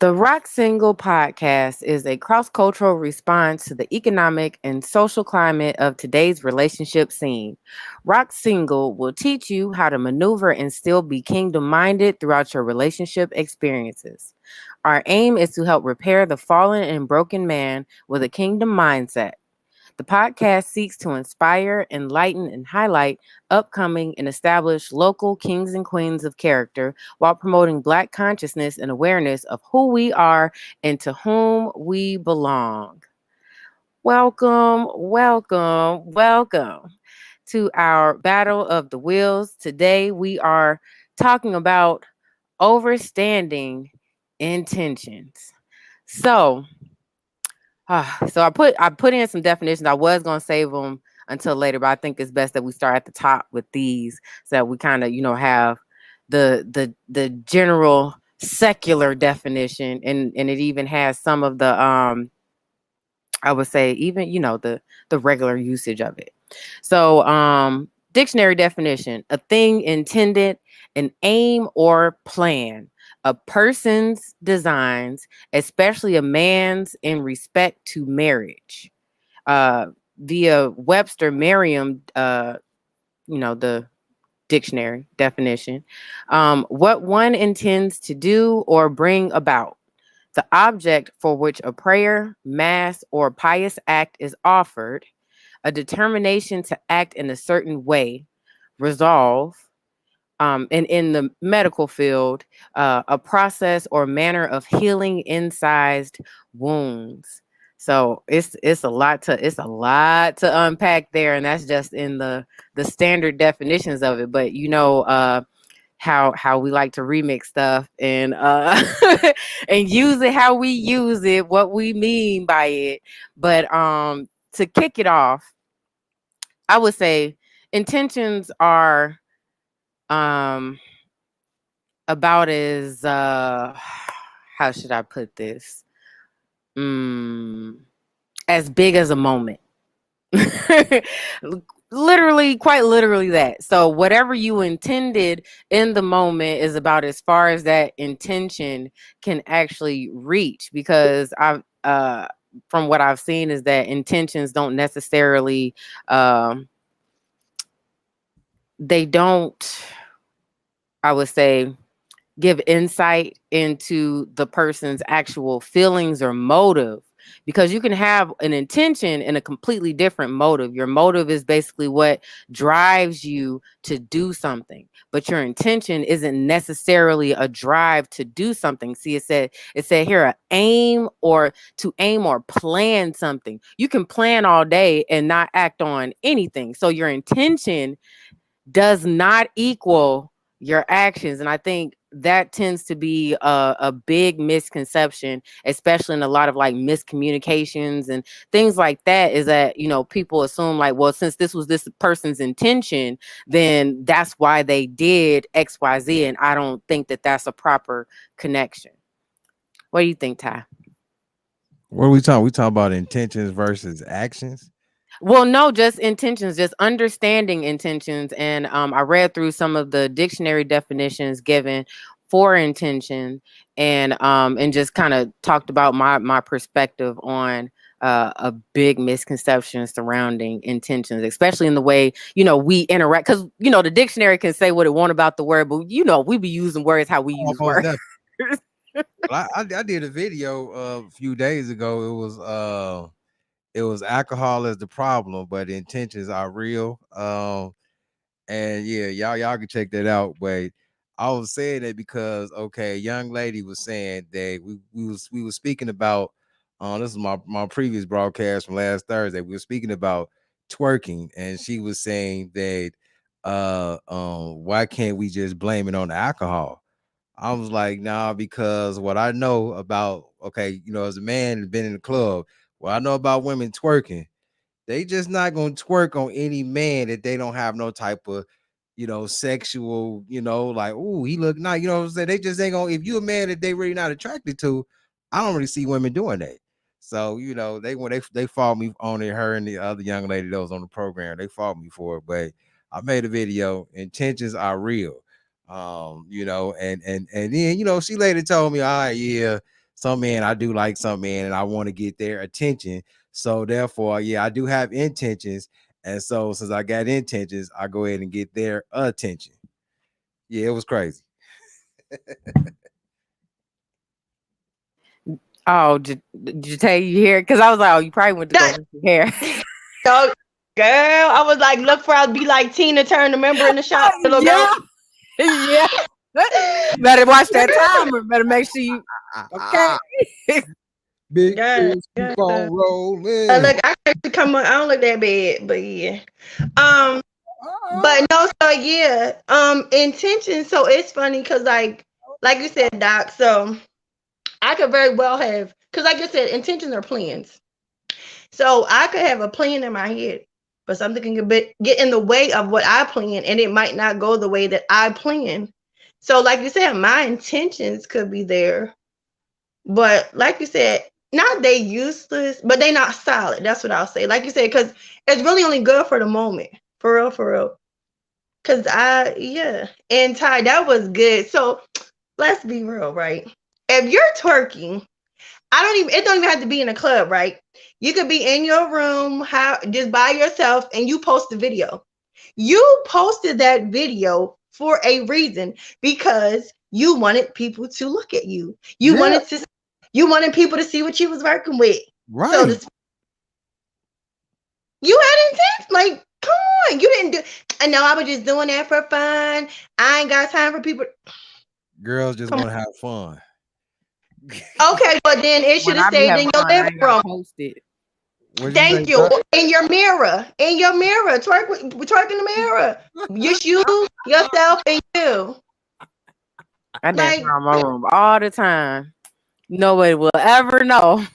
The RockSingle podcast is a cross cultural response to the economic and social climate of today's relationship scene. RockSingle will teach you how to maneuver and still be kingdom minded throughout your relationship experiences. Our aim is to help repair the fallen and broken man with a kingdom mindset. The podcast seeks to inspire, enlighten, and highlight upcoming and established local kings and queens of character while promoting Black consciousness and awareness of who we are and to whom we belong. Welcome, welcome, welcome to our Battle of the Wheels. Today we are talking about overstanding intentions. So, so I put in some definitions. I was gonna save them until later, but I think it's best that we start at the top with these, so that we kind of have the general secular definition, and it even has some of the I would say even the regular usage of it. So dictionary definition: a thing intended, an aim or plan, a person's designs, especially a man's in respect to marriage. Uh, via Webster Merriam, the dictionary definition, what one intends to do or bring about. The object for which a prayer, mass, or pious act is offered, a determination to act in a certain way, resolve, and in the medical field, a process or manner of healing incised wounds. So it's a lot to unpack there, and that's just in the standard definitions of it. But how we like to remix stuff and and use it how we use it, what we mean by it. But to kick it off, I would say intentions are um about as how should I put this? Mm, as big as a moment. Literally, quite literally that. So whatever you intended in the moment is about as far as that intention can actually reach, because I've from what I've seen is that intentions don't necessarily they don't, I would say, give insight into the person's actual feelings or motive, because you can have an intention and a completely different motive. Your motive is basically what drives you to do something, but your intention isn't necessarily a drive to do something. See, it said here aim, or to aim or plan something. You can plan all day and not act on anything, so your intention does not equal your actions. And I think that tends to be a big misconception, especially in a lot of like miscommunications and things like that, is that, people assume like, well, since this was this person's intention, then that's why they did XYZ. And I don't think that that's a proper connection. What do you think, Ty? What are we talking? We talking about intentions versus actions. Well, no, just intentions, just understanding intentions. And I read through some of the dictionary definitions given for intention, and just kind of talked about my perspective on a big misconception surrounding intentions, especially in the way we interact. Because the dictionary can say what it want about the word, but we be using words how we Oh, use most words. definitely. Well, I did a video a few days ago. It was alcohol is the problem, but the intentions are real. And yeah, y'all can check that out. But I was saying that because okay, a young lady was saying that we were speaking about this is my previous broadcast from last Thursday. We were speaking about twerking, and she was saying that why can't we just blame it on the alcohol? I was like, nah, because what I know about, okay, as a man who's been in the club, what I know about women twerking, they just not gonna twerk on any man that they don't have no type of, sexual, like, oh, he look nice, you know what I'm saying? They just ain't gonna, if you a man that they really not attracted to, I don't really see women doing that. So, they when they fought me on it, her and the other young lady that was on the program, they fought me for it. But I made a video, intentions are real. And then, she later told me, all right, yeah, some men, I do like some men, and I want to get their attention. So therefore, yeah, I do have intentions, and so since I got intentions, I go ahead and get their attention. Yeah, it was crazy. Oh, did you tell you here? Because I was like, oh, you probably went to go That with your hair. dog, girl, I was like, look for I'll be like Tina Turner, remember in the shop, the little girl. Yeah, yeah. Better watch that timer. Better make sure you okay. Big God, fish keep God. on rolling. Look, I actually come on. I don't look that bad, but yeah. Um, but no, so yeah. Intention. So it's funny because like you said, Doc. So I could very well have, because like you said, intentions are plans. So I could have a plan in my head, but something can get in the way of what I plan, and it might not go the way that I plan. So, like you said, my intentions could be there, but like you said, not they useless, but they not solid. That's what I'll say. Like you said, because it's really only good for the moment. For real, for real. Cause yeah. And Ty, that was good. So let's be real, right? If you're twerking, it don't even have to be in a club, right? You could be in your room, just by yourself, and you post a video. You posted that video for a reason, because you wanted people to look at you. Yeah, You wanted people to see what you was working with. So right. you had intent. Like, come on. You didn't do. I know I was just doing that for fun. I ain't got time for people. Girls just Come want to have fun. on. Okay, but then it should When have I be stayed in having your fun, I living ain't gotta room. post it. What'd you say, Thank you. Doc? In your mirror. In your mirror. Twerk in the mirror. Just you, yourself, and you. I dance Like, around my room all the time. Nobody will ever know.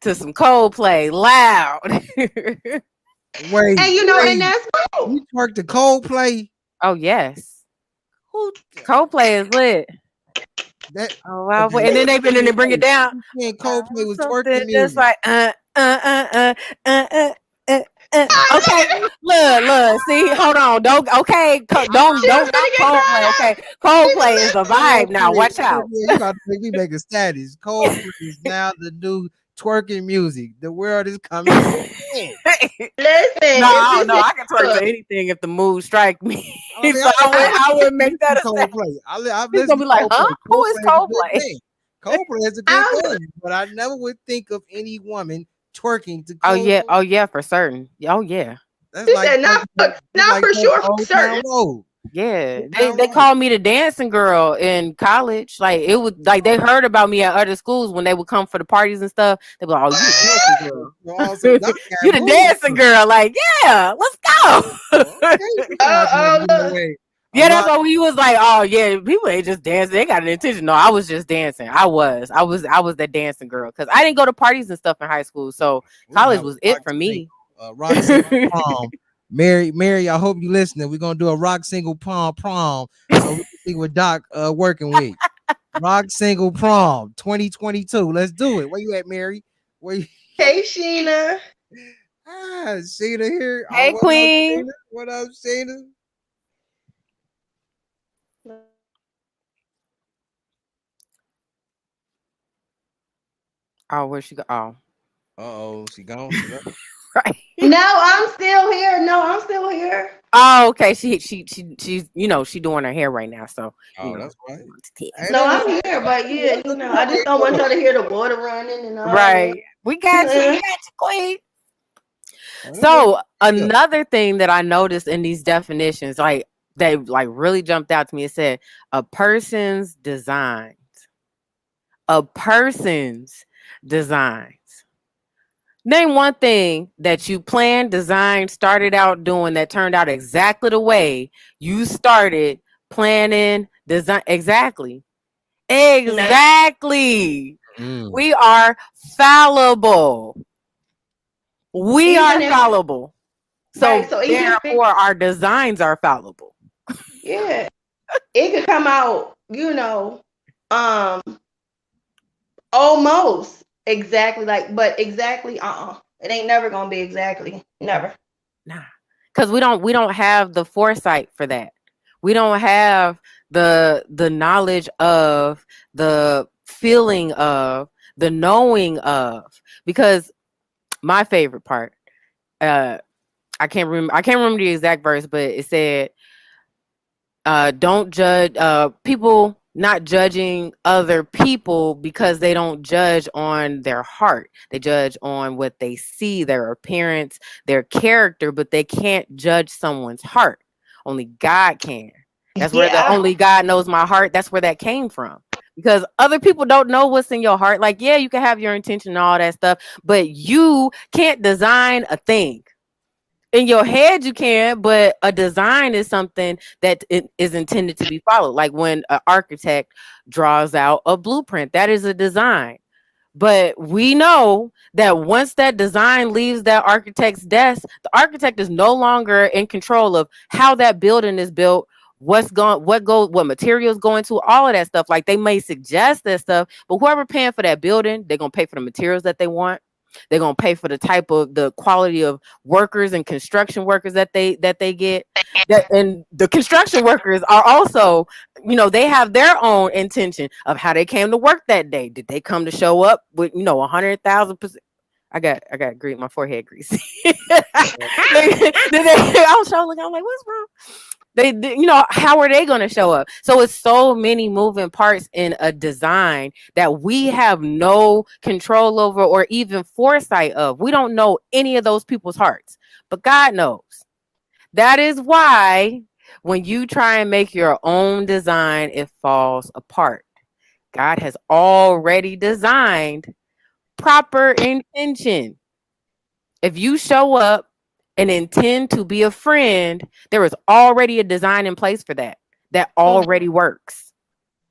To some Coldplay, loud. Wait, and and wait. that's cool. You twerked the Coldplay? Oh yes, Who Coldplay is lit. that? Oh wow, Okay, and then they bring it wait. down. You saying Coldplay was Something twerking just music? like uh, uh, okay, look. See, hold on. Don't okay. She was Don't knock gonna get Coldplay. caught Okay, up. She's Coldplay is the listening. vibe now. Coldplay, Watch out. yeah, you about to make me make a status. Coldplay is now the new twerking music. The world is coming to an end. Listen, No, it's just no, I can twerk to look. anything if the mood strike me. I mean, So I would I make that listen to a stat. Coldplay. I've He's gonna listened be to like, huh? Coldplay. Who is Coldplay is a good Coldplay? thing. Coldplay is a good I was thing, but I never would think of any woman twerking to Oh Coldplay. yeah, for certain. Oh yeah. That's She like said not for, that's not like for going to sure, for Old Town certain. Road. Yeah, Old they Town they Road. called me the dancing girl in college. Like it was like they heard about me at other schools when they would come for the parties and stuff. They were like, "Oh, you the dancing girl? So also Doc You got the moves. dancing girl?" Like, yeah, let's go. Okay, she know I gotta give Look. away a Yeah, that's rock. why we was like, "Oh yeah, people ain't just dancing. They got an intention." No, I was just dancing. I was that dancing girl because I didn't go to parties and stuff in high school, so We're gonna college have was a it for me. rock single prom. Mary, I hope you listening. We're gonna do a rock single prom, so we can see what Doc working with. Rock single prom 2022. Let's do it. Where you at, Mary? Where you Hey, Sheena. Sheena here. Hey, What up, Queen. Sheena? What up, Sheena? Oh, where she go? Oh, Uh-oh, she gone. She left. right. No, I'm still here. No, I'm still here. Oh, okay. She's she doing her hair right now, so Oh, that's right. Hey, No, that I'm look here, but yeah, I just don't want y'all to hear the water running and all that. right. We got you. We got you, Queen. oh, that look So good. another thing that I noticed in these definitions, like they like really jumped out to me. It said a person's designs. A person's designs. Name one thing that you planned, designed, started out doing that turned out exactly the way you started planning, design. Exactly. Exactly. Mm. We are fallible. We are Even if, fallible. right, So so even if therefore our designs are fallible. yeah, it could come out, um, almost exactly like, but exactly, it ain't never gonna be exactly, never. Nah. Cuz we don't have the foresight for that. We don't have the knowledge of the feeling of, the knowing of. Because my favorite part, uh, I can't remember the exact verse, but it said, don't judge people, not judging other people because they don't judge on their heart. They judge on what they see, their appearance, their character, but they can't judge someone's heart. Only God can. That's where the Yeah. only God knows my heart. That's where that came from. Because other people don't know what's in your heart. Like, yeah, you can have your intention and all that stuff, but you can't design a thing. In your head you can, but a design is something that it is intended to be followed. Like when an architect draws out a blueprint, that is a design. But we know that once that design leaves that architect's desk, the architect is no longer in control of how that building is built, what materials go into, all of that stuff. Like they may suggest that stuff, but whoever paying for that building, they're gonna pay for the materials that they want. They're gonna pay for the quality of workers and construction workers that they get. That, and the construction workers are also, they have their own intention of how they came to work that day. Did they come to show up with 100,000%? I got grease, my forehead grease. I was showing, I'm like, what's wrong? How are they going to show up? So it's so many moving parts in a design that we have no control over or even foresight of. We don't know any of those people's hearts, but God knows. That is why when you try and make your own design, it falls apart. God has already designed proper intention. If you show up and intend to be a friend, there is already a design in place for that already works,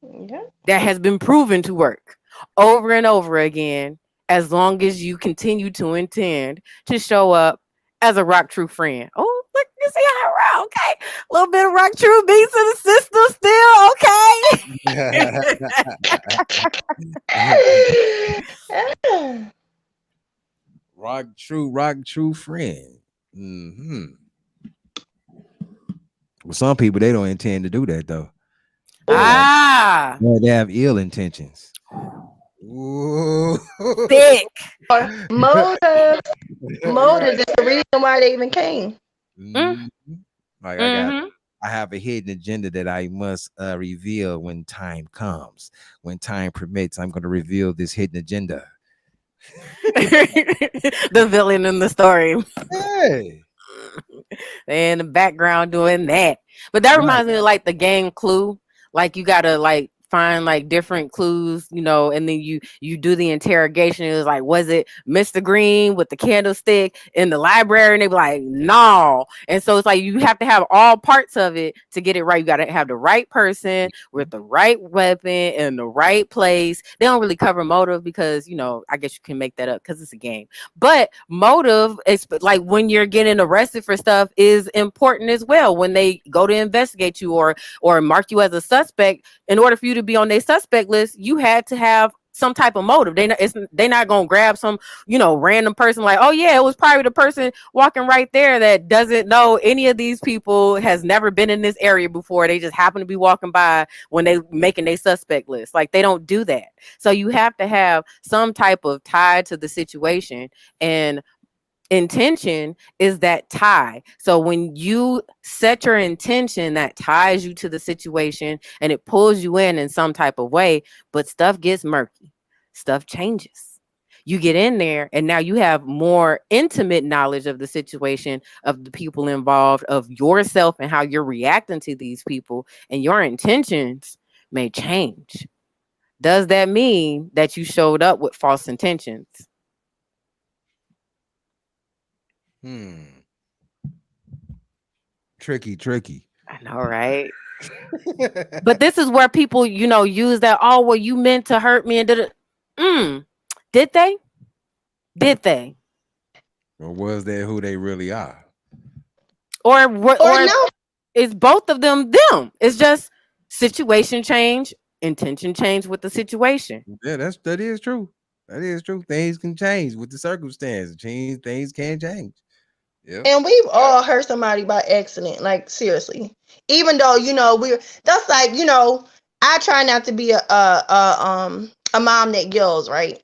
Yeah. that has been proven to work over and over again, as long as you continue to intend to show up as a rock true friend. Oh, look, you see how I rock, okay? A little bit of rock true beats in the system Rock true friend. Hmm. Well, some people they don't intend to do that though. still, They okay? have Ah, they have ill intentions. Ooh. thick. Or motives. Right. Motives is the reason why they even came. Mm, Mhm. Like mm-hmm. I have a hidden agenda that I must reveal when time comes. When time permits, I'm going to reveal this hidden agenda. The villain in the story. Hey, They in the background doing that. But that right. reminds me of like the game Clue. Like you gotta like find like different clues, and then you do the interrogation. It was like, was it Mr. Green with the candlestick in the library? And they be like, no. And so it's like you have to have all parts of it to get it right. You gotta have the right person with the right weapon in the right place. They don't really cover motive because I guess you can make that up because it's a game. But motive is like when you're getting arrested for stuff is important as well. When they go to investigate you or mark you as a suspect, in order for you to be on their suspect list, you had to have some type of motive. They not gonna grab some random person like, oh yeah, it was probably the person walking right there that doesn't know any of these people, has never been in this area before. They just happen to be walking by when they making their suspect list. Like they don't do that. So you have to have some type of tie to the situation, and intention is that tie. So when you set your intention, that ties you to the situation and it pulls you in some type of way, but stuff gets murky, stuff changes. You get in there and now you have more intimate knowledge of the situation, of the people involved, of yourself and how you're reacting to these people, and your intentions may change. Does that mean that you showed up with false intentions? Hmm. Tricky. I know, right? But this is where people, use that, oh, well, you meant to hurt me and did it. Did they? Did they? Or was that who they really are? Or Or no. is both of them? It's just situation change, intention change with the situation. Yeah, that is true. That is true. Things can change with the circumstances. Things can change. Yep. And we've all hurt somebody by accident. Like seriously. Even though, we're that's like, I try not to be a mom that yells, right?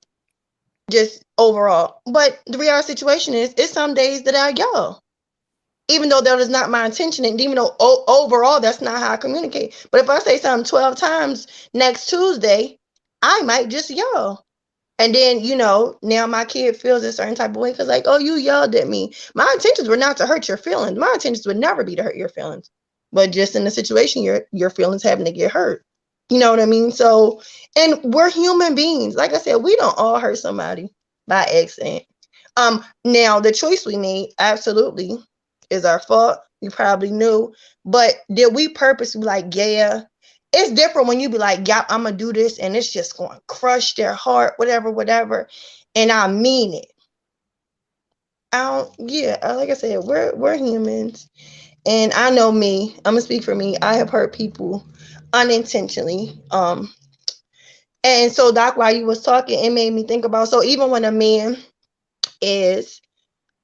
Just overall. But the reality situation is, it's some days that I yell, even though that is not my intention, and even though overall that's not how I communicate. But if I say something 12 times next Tuesday, I might just yell. And then, now my kid feels a certain type of way because, like, oh, you yelled at me. My intentions were not to hurt your feelings. My intentions would never be to hurt your feelings. But just in the situation, your feelings having to get hurt. You know what I mean? So, and we're human beings. Like I said, we don't all hurt somebody by accident. Now the choice we made absolutely is our fault. We probably knew, but did we purposely like, yeah? It's different when you be like, yeah, I'm gonna do this, and it's just going to crush their heart, whatever, whatever, and I mean it. I don't, yeah, like I said, we're humans, and I know me. I'm gonna speak for me. I have hurt people unintentionally. And so Doc, while you was talking, it made me think about, so even when a man is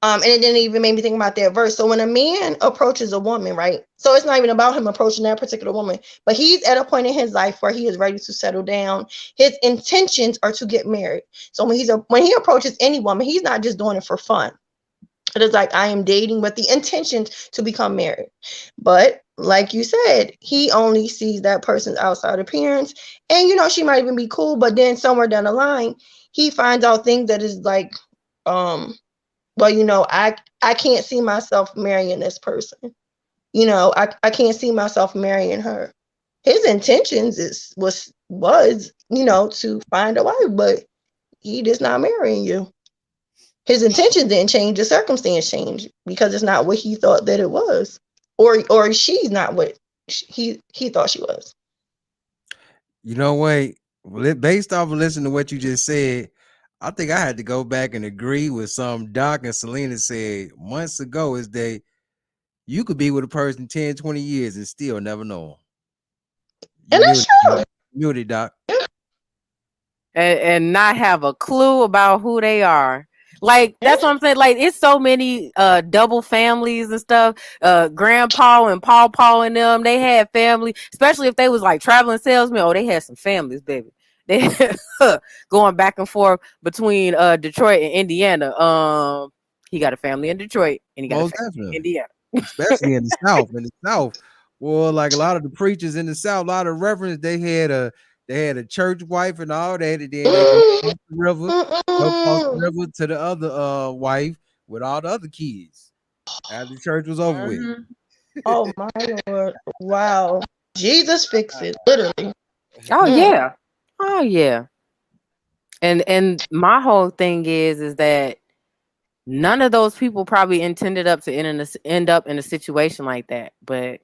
and it didn't even make me think about that verse. So when a man approaches a woman, right? So it's not even about him approaching that particular woman, but he's at a point in his life where he is ready to settle down. His intentions are to get married. So when he approaches any woman, he's not just doing it for fun. It is like, I am dating with the intentions to become married. But like you said, he only sees that person's outside appearance. And she might even be cool, but then somewhere down the line, he finds out things that is like, well, I can't see myself marrying this person. I can't see myself marrying her. His intentions was to find a wife, but he just not marrying you. His intentions didn't change, the circumstance changed because it's not what he thought that it was, or she's not what he thought she was. You know what? Based off of listening to what you just said, I think I had to go back and agree with some Doc and Selena said months ago, is that you could be with a person 10, 20 years and still never know them. You And that's muted, true. Doc. Muted, Doc. And not have a clue about who they are. Like, that's what I'm saying. Like, it's so many double families and stuff. Grandpa and Paw and them, they had family, especially if they was like traveling salesmen. Oh, they had some families, baby. They going back and forth between Detroit and Indiana. He got a family in Detroit and he got a Most family in definitely. Indiana. Especially in the South. In the South, well, like a lot of the preachers in the South, a lot of reverends, they had a church wife and all that, and then they go across the river to the other wife with all the other kids after the church was over with. Mhm. Oh my Lord! Wow, Jesus fix it, literally. Oh Mm. yeah. Oh yeah. And my whole thing is that none of those people probably intended up to end up in a situation like that. But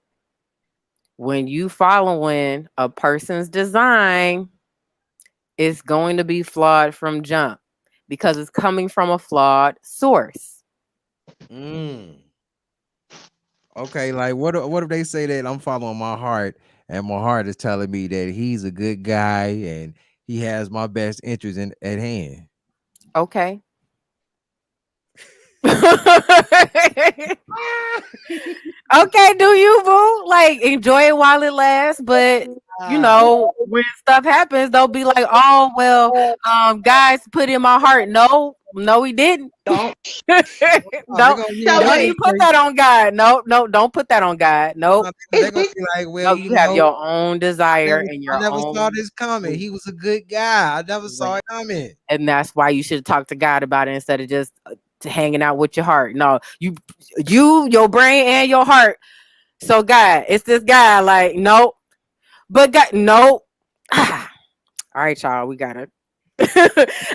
when you following a person's design, it's going to be flawed from jump because it's coming from a flawed source. Mm. Okay, like what if they say that I'm following my heart and my heart is telling me that he's a good guy and he has my best interest at hand. Okay. Okay, do you, boo? Like, enjoy it while it lasts, but when stuff happens, they'll be like, oh well, guys put in my heart. No, no, he didn't. Don't. Oh, they're don't gonna be So on don't wait, you you put that on God. No, no, don't put that on God. Nope. they're is gonna this be like, well, No, you have your own I desire never and I your never saw own this coming. belief. He was a good guy. I never saw Right. it coming. And that's why you should talk to God about it instead of just hanging out with your heart. No, your brain and your heart. So God, it's this guy. Like, nope. But God, nope. All right, y'all, we got it.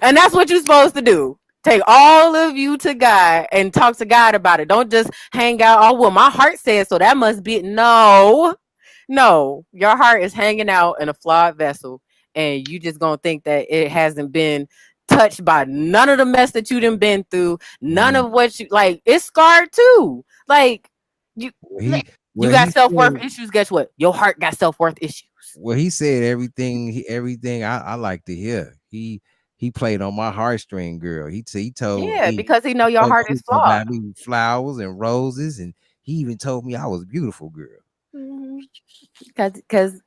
And that's what you're supposed to do. Take all of you to God and talk to God about it. Don't just hang out. Oh, well, my heart says so. That must be it. No, no. Your heart is hanging out in a flawed vessel, and you just gonna think that it hasn't been touched by none of the mess that you done been through. None Mhm. of what you like. It's scarred too. Like you, Well, he you well got he self worth said issues. Guess what? Your heart got self worth issues. he said everything I like to hear. He played on my heartstring, girl. He told Yeah, me because he know your heart she is was gonna flawed. buy me flowers and roses, and he even told me I was a beautiful girl. Mhm. Because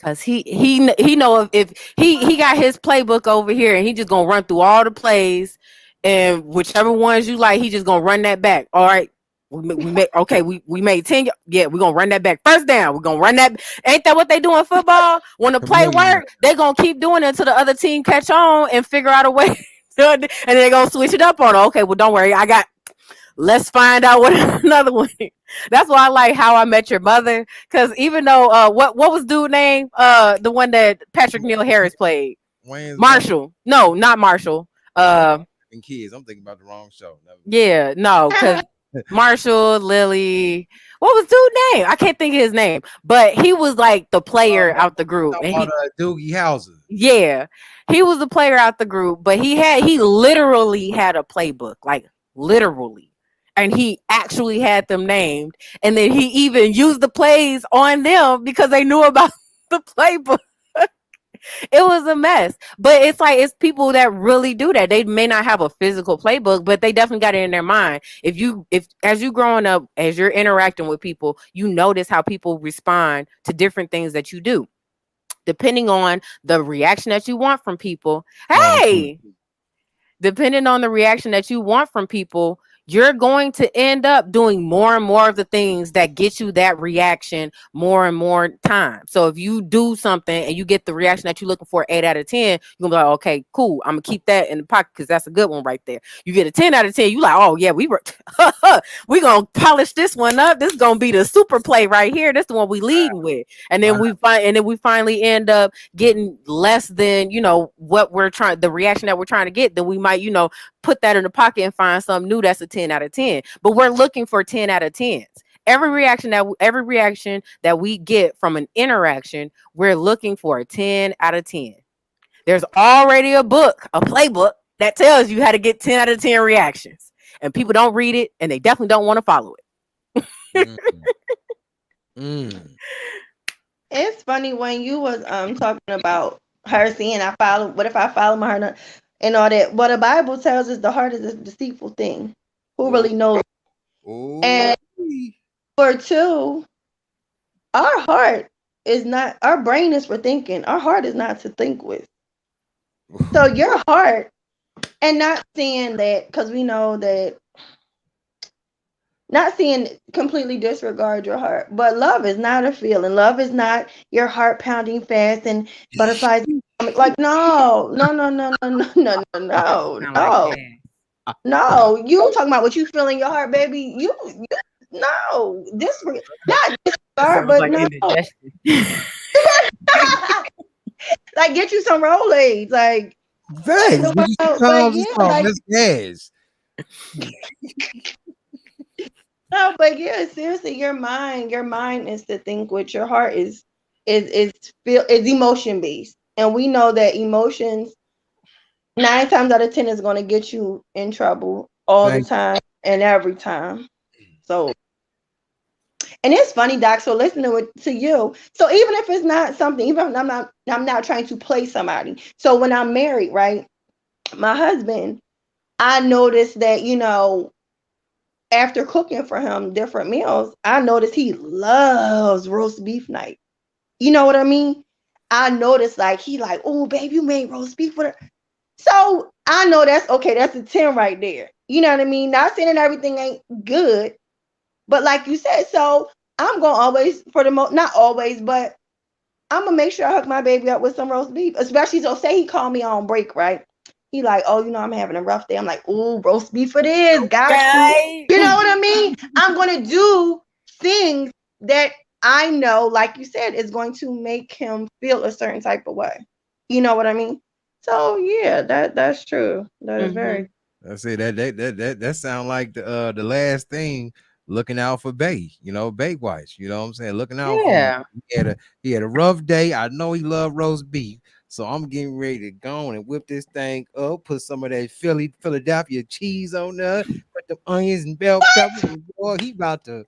Cause he know if he got his playbook over here and he just gonna run through all the plays, and whichever ones you like, he just gonna run that back. All right, we made okay. We made 10. Yeah, we gonna run that back. First down. We gonna run that. Ain't that what they do in football? When the play Chameleon. work, they gonna keep doing it until the other team catch on and figure out a way. And they gonna switch it up on. Okay, well don't worry, I got. Let's find out what another one. That's why I like How I Met Your Mother. Because even though what was dude name? The one that Patrick Neil Harris played. Wayne's brother Marshall. No, not Marshall. and kids. I'm thinking about the wrong show. Yeah, no, because Marshall, Lily. What was dude name? I can't think of his name. But he was like the player out the group. Talking And about Doogie Howser. yeah, he was the player out the group, but he literally had a playbook, like literally. And he actually had them named. And then he even used the plays on them because they knew about the playbook. It was a mess. But it's like it's people that really do that. They may not have a physical playbook, but they definitely got it in their mind. If as you growing up, as you're interacting with people, you notice how people respond to different things that you do. Depending on the reaction that you want from people. Hey, depending on the reaction that you want from people, you're going to end up doing more and more of the things that get you that reaction more and more time. So if you do something and you get the reaction that you're looking for 8 out of 10, you're gonna be like, okay, cool. I'm gonna keep that in the pocket because that's a good one right there. You get a 10 out of 10, you like, oh yeah, we gonna polish this one up. This is gonna be the super play right here. This is the one we leading with. And then we finally end up getting less than what we're trying, the reaction that we're trying to get. Then we might put that in the pocket and find something new that's a 10 out of 10. But we're looking for 10 out of 10s. Every reaction that we get from an interaction, we're looking for a 10 out of 10. There's already a playbook that tells you how to get 10 out of 10 reactions. And people don't read it and they definitely don't want to follow it. It's funny when you was talking about her saying what if I follow my heart and all that. What the Bible tells us, the heart is a deceitful thing. Who really knows? And for two, our heart is not, our brain is for thinking. Our heart is not to think with. So your heart, and not saying that, because we know that, not saying completely disregard your heart, but love is not a feeling. Love is not your heart pounding fast and butterflies. Like, no. No, you talking about what you feel in your heart, baby. No, not disregard, but no. Like, get you some Rolaids, like. Thanks. No, but yeah, seriously, your mind is to think what your heart is emotion based, and we know that emotions 9 times out of 10 is going to get you in trouble all the time and every time. So, and it's funny, Doc. So listening to you. So even if it's not something, even if I'm not trying to play somebody. So when I'm married, right, my husband, I noticed that after cooking for him different meals, I noticed he loves roast beef night. You know what I mean? I noticed like he like, oh babe, you made roast beef for her. So I know that's okay. That's a 10 right there. You know what I mean? Not saying that everything ain't good, but like you said, so I'm gonna always, for the most, not always, but I'm gonna make sure I hook my baby up with some roast beef. Especially, so say he called me on break, right? He like, oh, I'm having a rough day. I'm like, ooh, roast beef it is, got you. You know what I mean? I'm gonna do things that I know, like you said, is going to make him feel a certain type of way. You know what I mean? So yeah, that's true. That is very. I say that sound like the last thing. Looking out for Bay, Bay Whites. You know what I'm saying? Looking out for him. He had a rough day. I know he loved roast beef. So I'm getting ready to go and whip this thing up, put some of that Philadelphia cheese on there, put the onions and bell peppers. Boy, he about to.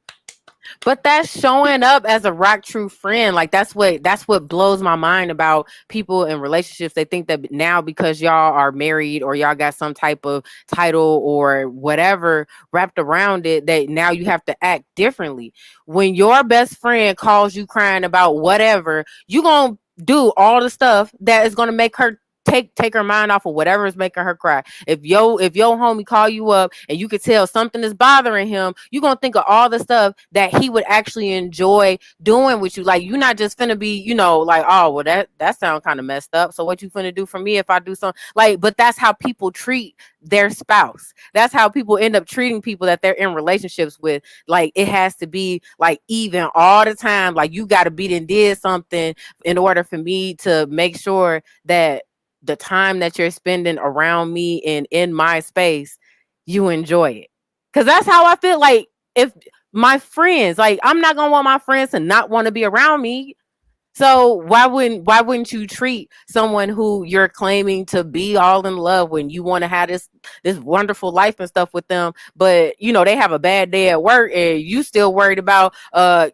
But that's showing up as a rock true friend. Like that's what blows my mind about people in relationships. They think that now because y'all are married or y'all got some type of title or whatever wrapped around it, that now you have to act differently. When your best friend calls you crying about whatever, you gonna do all the stuff that is going to make her take her mind off of whatever is making her cry. If your homie call you up and you could tell something is bothering him, you're gonna think of all the stuff that he would actually enjoy doing with you. Like, you're not just finna be, like, oh well, that sounds kind of messed up. So what you finna do for me if I do something? Like, but that's how people treat their spouse. That's how people end up treating people that they're in relationships with. Like, it has to be like even all the time. Like, you gotta be and did something in order for me to make sure that the time that you're spending around me and in my space, you enjoy it. Cause that's how I feel. Like, if my friends, like, I'm not gonna want my friends to not want to be around me. So why wouldn't you treat someone who you're claiming to be all in love when you want to have this wonderful life and stuff with them, but they have a bad day at work and you still worried about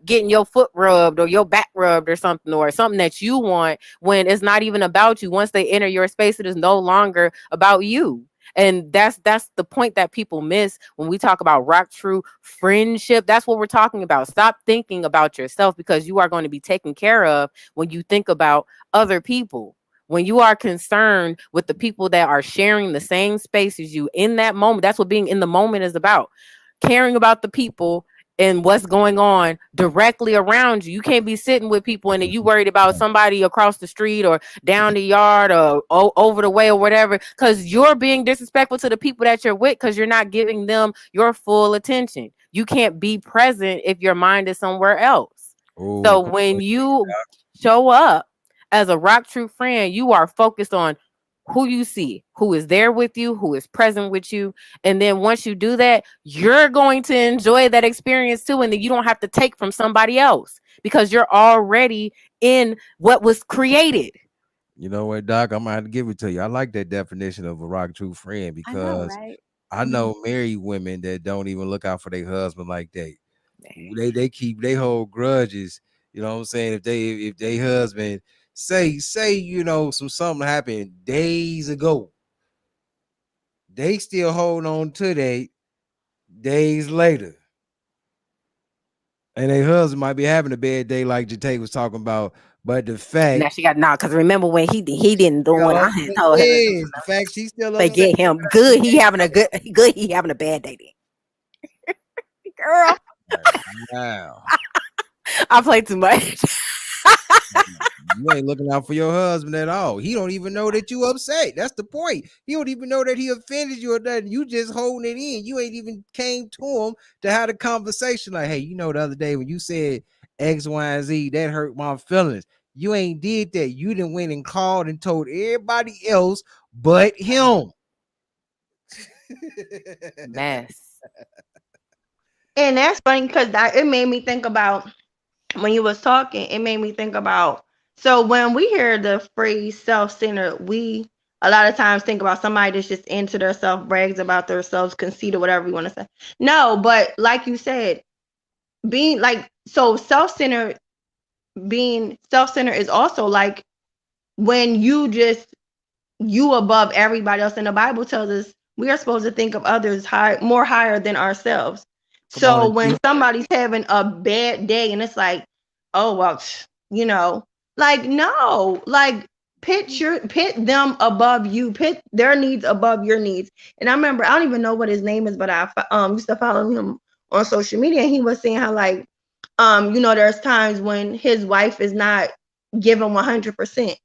getting your foot rubbed or your back rubbed or something that you want, when it's not even about you. Once they enter your space, it is no longer about you. And that's the point that people miss when we talk about rock true friendship. That's what we're talking about. Stop thinking about yourself, because you are going to be taken care of when you think about other people. When you are concerned with the people that are sharing the same space as you in that moment, that's what being in the moment is about. Caring about the people and what's going on directly around you. You can't be sitting with people and then you worried about somebody across the street or down the yard or over the way or whatever, because you're being disrespectful to the people that you're with because you're not giving them your full attention. You can't be present if your mind is somewhere else. Oh, So when you show up as a rock true friend, you are focused on who you see, who is there with you, who is present with you. And then once you do that, you're going to enjoy that experience too. And then you don't have to take from somebody else because you're already in what was created. you know what, Doc? I'm gonna have to give it to you. I like that definition of a rock true friend I know, because right? I know married women that don't even look out for their husband like that. Man. They hold grudges. You know what I'm saying? If they husband say some something happened days ago, they still hold on to that days later. And their husband might be having a bad day, like Jate was talking about. But the fact, Now she got now because remember when he didn't do what I had told her to do. yes, the fact she's still upset. Forget him. Good. He having a good. He having a bad day then. Girl, Wow. I play too much. You ain't looking out for your husband at all. He don't even know that you upset. That's the point. He don't even know that he offended you or that. You just holding it in. You ain't even came to him to have a conversation like, hey, the other day when you said X, Y, and Z, that hurt my feelings. You ain't did that. You didn't went and called and told everybody else but him. Mess. And that's funny because it made me think about when you was talking. It made me think about, so when we hear the phrase self-centered, we a lot of times think about somebody that's just into their self, brags about themselves, conceited, whatever you want to say. No, but like you said, being like so self-centered, being self-centered is also like when you above everybody else. And the Bible tells us we are supposed to think of others more higher than ourselves. Come on, So when somebody's having a bad day and it's like, oh well, like no, like pit them above you, pit their needs above your needs. And I remember, I don't even know what his name is, but I used to follow him on social media, and he was saying how like there's times when his wife is not giving 100%.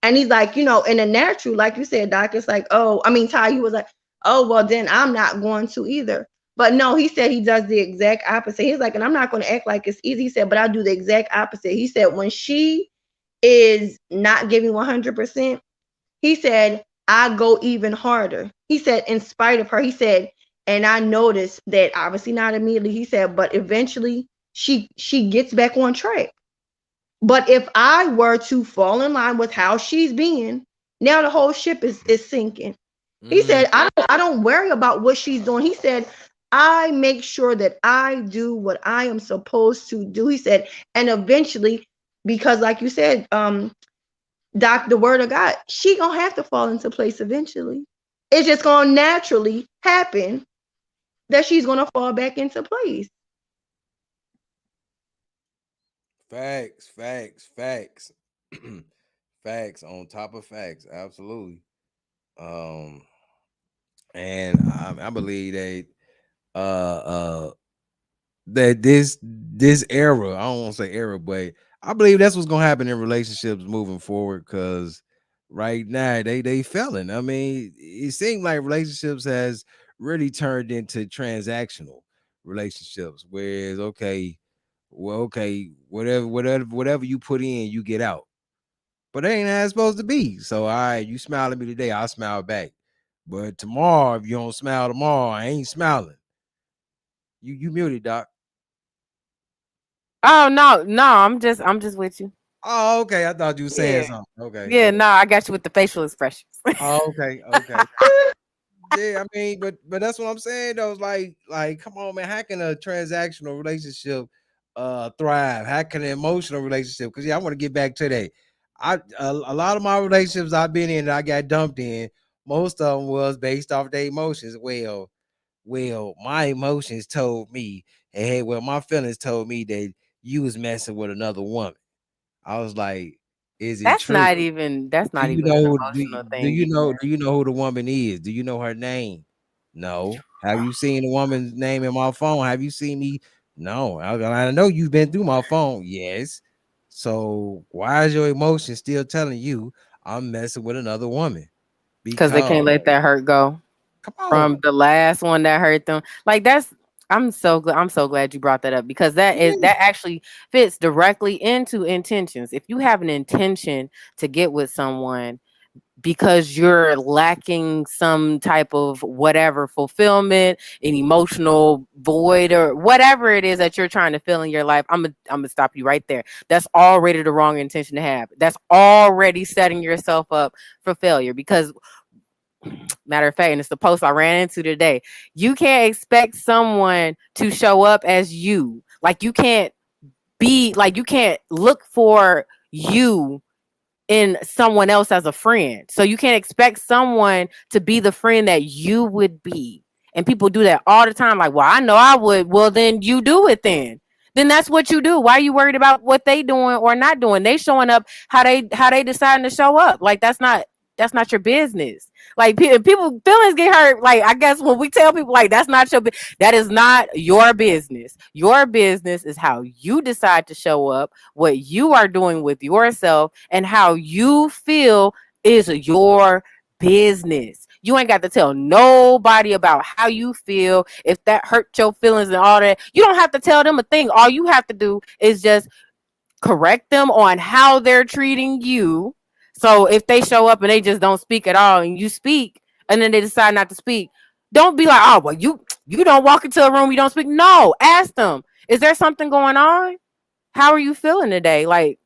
And he's like, in a natural, like you said, Doc, it's like, oh, I mean, Ty, you was like, oh, well, then I'm not going to either. But no, he said he does the exact opposite. He's like, and I'm not going to act like it's easy. He said, but I do the exact opposite. He said, when she is not giving 100%, he said, I go even harder. He said, in spite of her, he said, and I noticed that obviously not immediately, he said, but eventually she gets back on track. But if I were to fall in line with how she's being, now the whole ship is sinking. He said, I don't worry about what she's doing. He said, I make sure that I do what I am supposed to do. He said, and eventually, because like you said, Doc, the word of God, she gonna have to fall into place eventually. It's just gonna naturally happen that she's gonna fall back into place. Facts. Facts on top of facts. Absolutely. Um, and I believe uh that this era, I don't want to say era, but I believe that's what's gonna happen in relationships moving forward. Cause right now they failing. I mean, it seems like relationships has really turned into transactional relationships, whereas okay, well, okay, whatever you put in, you get out. But it ain't how it's supposed to be. So all right, you smile at me today, I'll smile back. But tomorrow, if you don't smile tomorrow, I ain't smiling. You muted, Doc. Oh no, no, I'm just with you. Oh, okay. I thought you were saying Yeah. something. Okay, Yeah, okay. no, I got you with the facial expressions. Oh, okay, okay. Yeah, I mean, but that's what I'm saying though. It's like, come on, man. How can a transactional relationship thrive? How can an emotional relationship? Because yeah, I want to get back to that. A lot of my relationships I've been in that I got dumped in, most of them was based off their emotions. Well, my emotions told me, hey, well, my feelings told me that you was messing with another woman. I was like, is it That's true? not even that's Do not you even an know emotional thing either. do you know who the woman is? Do you know her name? No. Have you seen the woman's name in my phone? Have you seen me? No. I know you've been through my phone. Yes. So why is your emotion still telling you I'm messing with another woman? Because they can't Because let that hurt go come on. from the last one that hurt them. Like that's I'm so glad you brought that up because Yeah. that actually fits directly into intentions. If you have an intention to get with someone because you're lacking some type of whatever fulfillment, an emotional void, or whatever it is that you're trying to fill in your life, I'm gonna stop you right there. That's already the wrong intention to have. That's already setting yourself up for failure because matter of fact, and it's the post I ran into today. You can't expect someone to show up as you. Like you can't look for you in someone else as a friend. So you can't expect someone to be the friend that you would be. And people do that all the time. Like, well, I know I would. Well, then you do it then. Then that's what you do. Why are you worried about what they doing or not doing? They showing up how they deciding to show up. Like that's not your business. Like people feelings get hurt. Like I guess when we tell people like that is not your business. Your business is how you decide to show up, what you are doing with yourself, and how you feel is your business. You ain't got to tell nobody about how you feel. If that hurt your feelings and all that, you don't have to tell them a thing. All you have to do is just correct them on how they're treating you. So if they show up and they just don't speak at all and you speak and then they decide not to speak, don't be like, oh, well, you don't walk into a room, you don't speak. No, ask them, is there something going on? How are you feeling today? Like,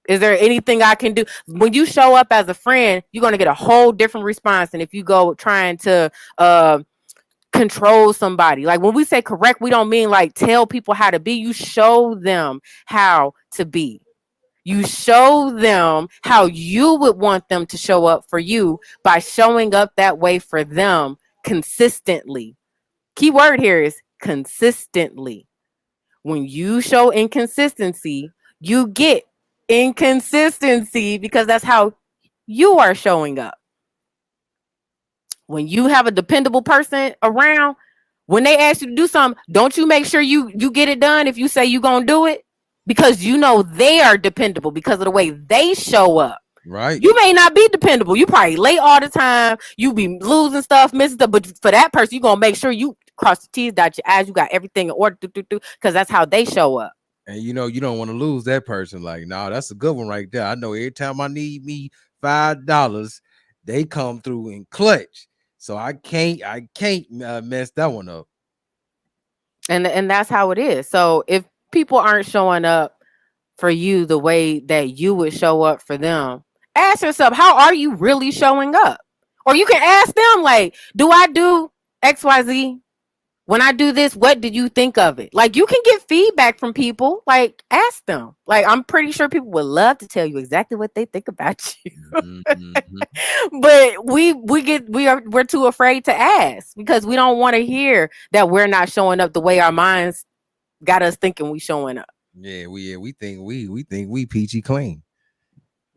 is there anything I can do? When you show up as a friend, you're going to get a whole different response than if you go trying to control somebody. Like when we say correct, we don't mean like tell people how to be. You show them how to be. You show them how you would want them to show up for you by showing up that way for them consistently. Key word here is consistently. When you show inconsistency, you get inconsistency because that's how you are showing up. When you have a dependable person around, when they ask you to do something, don't you make sure you get it done if you say you're going to do it? Because you know they are dependable because of the way they show up. Right. You may not be dependable. You probably late all the time. You be losing stuff, missing stuff. But for that person, you're going to make sure you cross the T's, dot your I's. You got everything in order because that's how they show up. And you know you don't want to lose that person. Like, nah, that's a good one right there. I know every time I need me $5, they come through in clutch. So I can't mess that one up. And that's how it is. So if people aren't showing up for you the way that you would show up for them, ask yourself, how are you really showing up? Or you can ask them, like, do I do XYZ? When I do this, what did you think of it? Like you can get feedback from people. Like ask them. Like I'm pretty sure people would love to tell you exactly what they think about you. Mhm. But we're too afraid to ask because we don't want to hear that we're not showing up the way our minds got us thinking we showing up. Yeah, we think we peachy clean.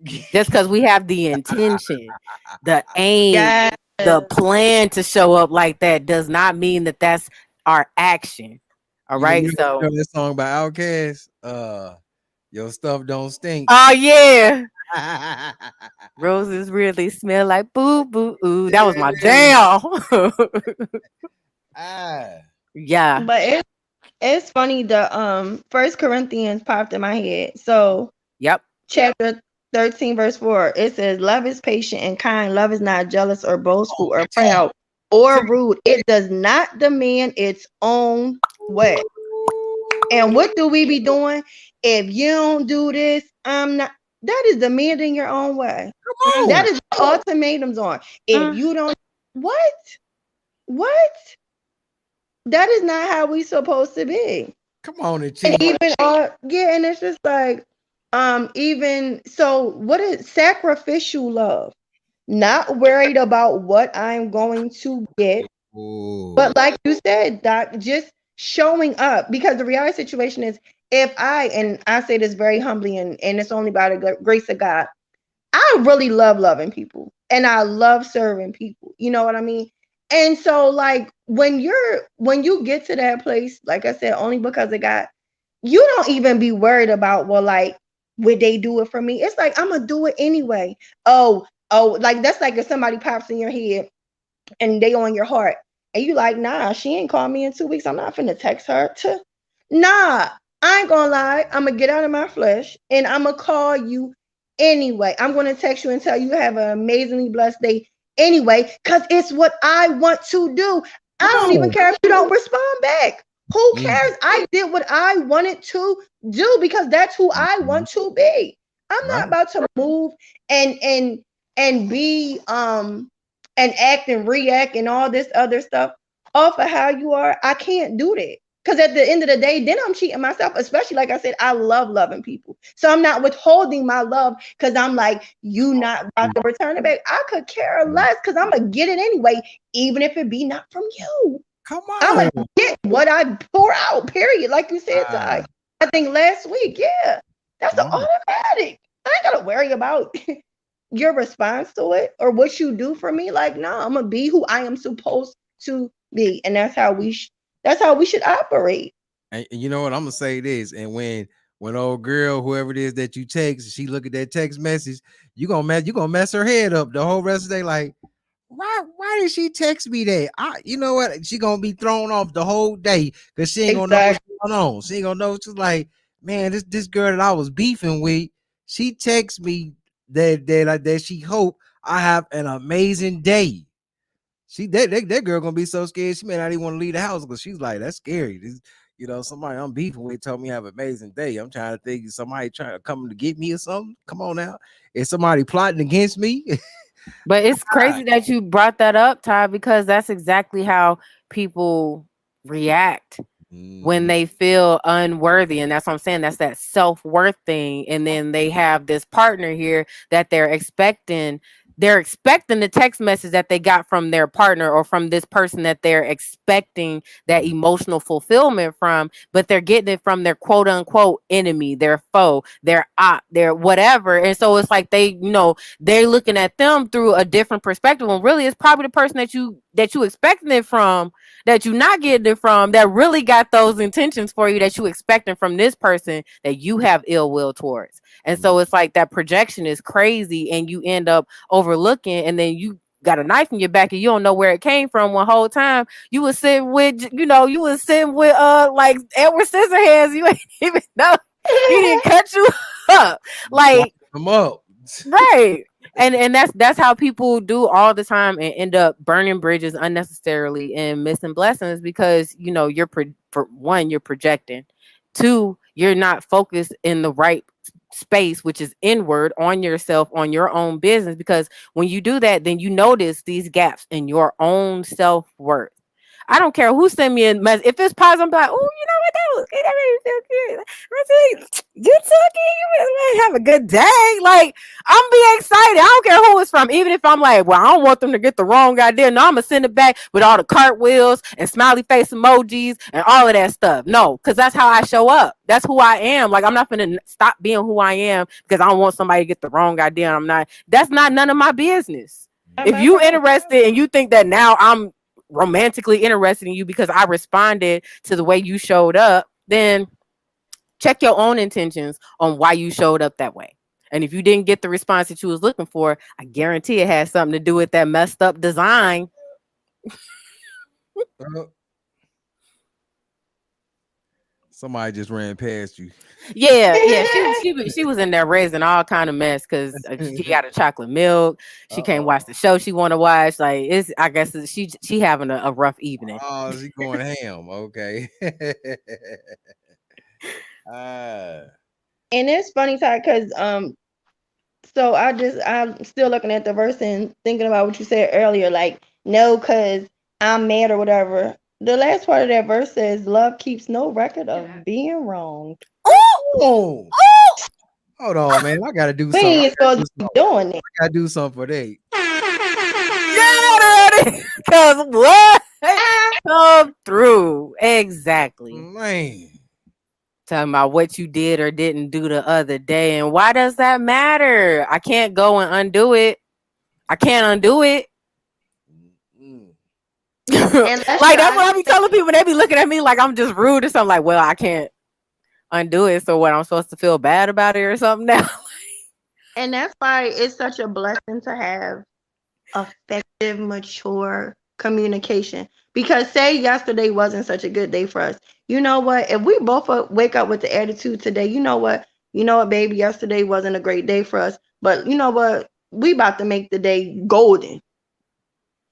Just because we have the intention, the aim, Yeah. the plan to show up like that does not mean that that's our action. All You know, right. you So, know that song by Outkast? Your stuff don't stink. oh yeah, roses really smell like boo boo. Ooh, that was my Yeah. jam. Ah. Yeah. But it's funny the First Corinthians popped in my head. So Yep. chapter 13 verse 4, it says, love is patient and kind, love is not jealous or boastful or proud or rude, it does not demand its own way. And what do we be doing? If you don't do this, I'm not. That is demanding your own way. Come That on. is ultimatums on. If Mm. you don't, what? What? That is not how we supposed to be. Come on and And cheat. even yeah, and it's just like even so, what is sacrificial love? Not worried about what I'm going to get, Oh. but like you said, Doc, just showing up, because the reality situation is, if and I say this very humbly, and it's only by the grace of God, I really love loving people and I love serving people. You know what I mean? And so like when you get to that place, like I said, only because of God, you don't even be worried about, well, like, would they do it for me? It's like, I'm gonna do it anyway. Oh, like that's like if somebody pops in your head and they on your heart and you like, nah, she ain't called me in 2 weeks, I'm not finna text her to. Nah, I ain't gonna lie, I'm gonna get out of my flesh and I'm gonna call you anyway. I'm gonna text you and tell you have an amazingly blessed day anyway, because it's what I want to do. I Come don't even on. care if you don't respond back. Who Mm, cares? I did what I wanted to do because that's who I mhm. want to be. I'm not Right. about to move and be and act and react and all this other stuff off of how you are. I can't do that. Because at the end of the day, then I'm cheating myself, especially like I said, I love loving people. So I'm not withholding my love because I'm like, you not about to return it back. I could care less because I'm going to get it anyway, even if it be not from you. Come I'm going on. to get what I pour out, period. Like you said, Ah, Ty. I think last week, yeah, that's come an on. automatic. I ain't got to worry about your response to it or what you do for me. Like, no, I'm gonna be who I am supposed to be, and that's how we should operate. And you know what? I'm gonna say this. And when old girl, whoever it is that you text, she look at that text message, you gonna mess her head up the whole rest of the day. Like, why did she text me that? You know what? She gonna be thrown off the whole day because she ain't gonna know what's Exactly. going on. She ain't gonna know. She's like, man, this girl that I was beefing with, she texts me that she hope I have an amazing day. That girl gonna be so scared she may not even want to leave the house because she's like, that's scary. Somebody I'm beefing with told me have an amazing day. I'm trying to think somebody trying to come to get me or something. Come on now. Is somebody plotting against me? But it's crazy that you brought that up, Ty, because that's exactly how people react when Mhm. they feel unworthy. And that's what I'm saying. That's that self-worth thing. And then they have this partner here that they're expecting the text message that they got from their partner or from this person that they're expecting that emotional fulfillment from, but they're getting it from their quote unquote enemy, their foe, their op, their whatever. And so it's like they're looking at them through a different perspective. And really it's probably the person that you expecting it from, that you not getting it from, that really got those intentions for you that you expecting from this person that you have ill will towards. And Mhm. so it's like that projection is crazy and you end up overlooking, and then you got a knife in your back and you don't know where it came from. One whole time you was sitting with, like Edward Scissorhands. You ain't even know he didn't cut you up. Slice Like, them up. right. And that's how people do all the time and end up burning bridges unnecessarily and missing blessings because for one, you're projecting. Two, you're not focused in the right space, which is inward on yourself, on your own business. Because when you do that, then you notice these gaps in your own self-worth. I don't care who send me a message. If it's positive, I'm like, oh, you know what? That was good. That made me feel good. I say, you took it. You have a good day. Like, I'm being excited. I don't care who it's from. Even if I'm like, well, I don't want them to get the wrong idea. No, I'm going to send it back with all the cartwheels and smiley face emojis and all of that stuff. No, because that's how I show up. That's who I am. Like, I'm not going to stop being who I am because I don't want somebody to get the wrong idea. And I'm not. That's not none of my business. If you interested and you think that now I'm romantically interested in you because I responded to the way you showed up, then check your own intentions on why you showed up that way. And if you didn't get the response that you was looking for, I guarantee it has something to do with that messed up design. Somebody just ran past you. Yeah. She was in there raising all kind of mess because she got a chocolate milk. She can't watch the show she want to watch. Like it's, I guess she having a rough evening. Oh, she going ham. Okay. And it's funny, Ty, because so I'm still looking at the verse and thinking about what you said earlier, like no, cause I'm mad or whatever. The last part of that verse says, "Love keeps no record of being wrong." Oh, hold on, man. I gotta do We something. ain't supposed to be doing it. I gotta do something for that. Yeah, cause what? Come through exactly. Man. Talking about what you did or didn't do the other day. And why does that matter? I can't go and undo it. I can't undo it. Like that's what I be telling people. They be looking at me like I'm just rude or something. Like, well, I can't undo it. So what, I'm supposed to feel bad about it or something now? And that's why it's such a blessing to have effective, mature communication. Because say yesterday wasn't such a good day for us. You know what? If we both wake up with the attitude today, you know what? You know what, baby? Yesterday wasn't a great day for us. But you know what? We about to make the day golden.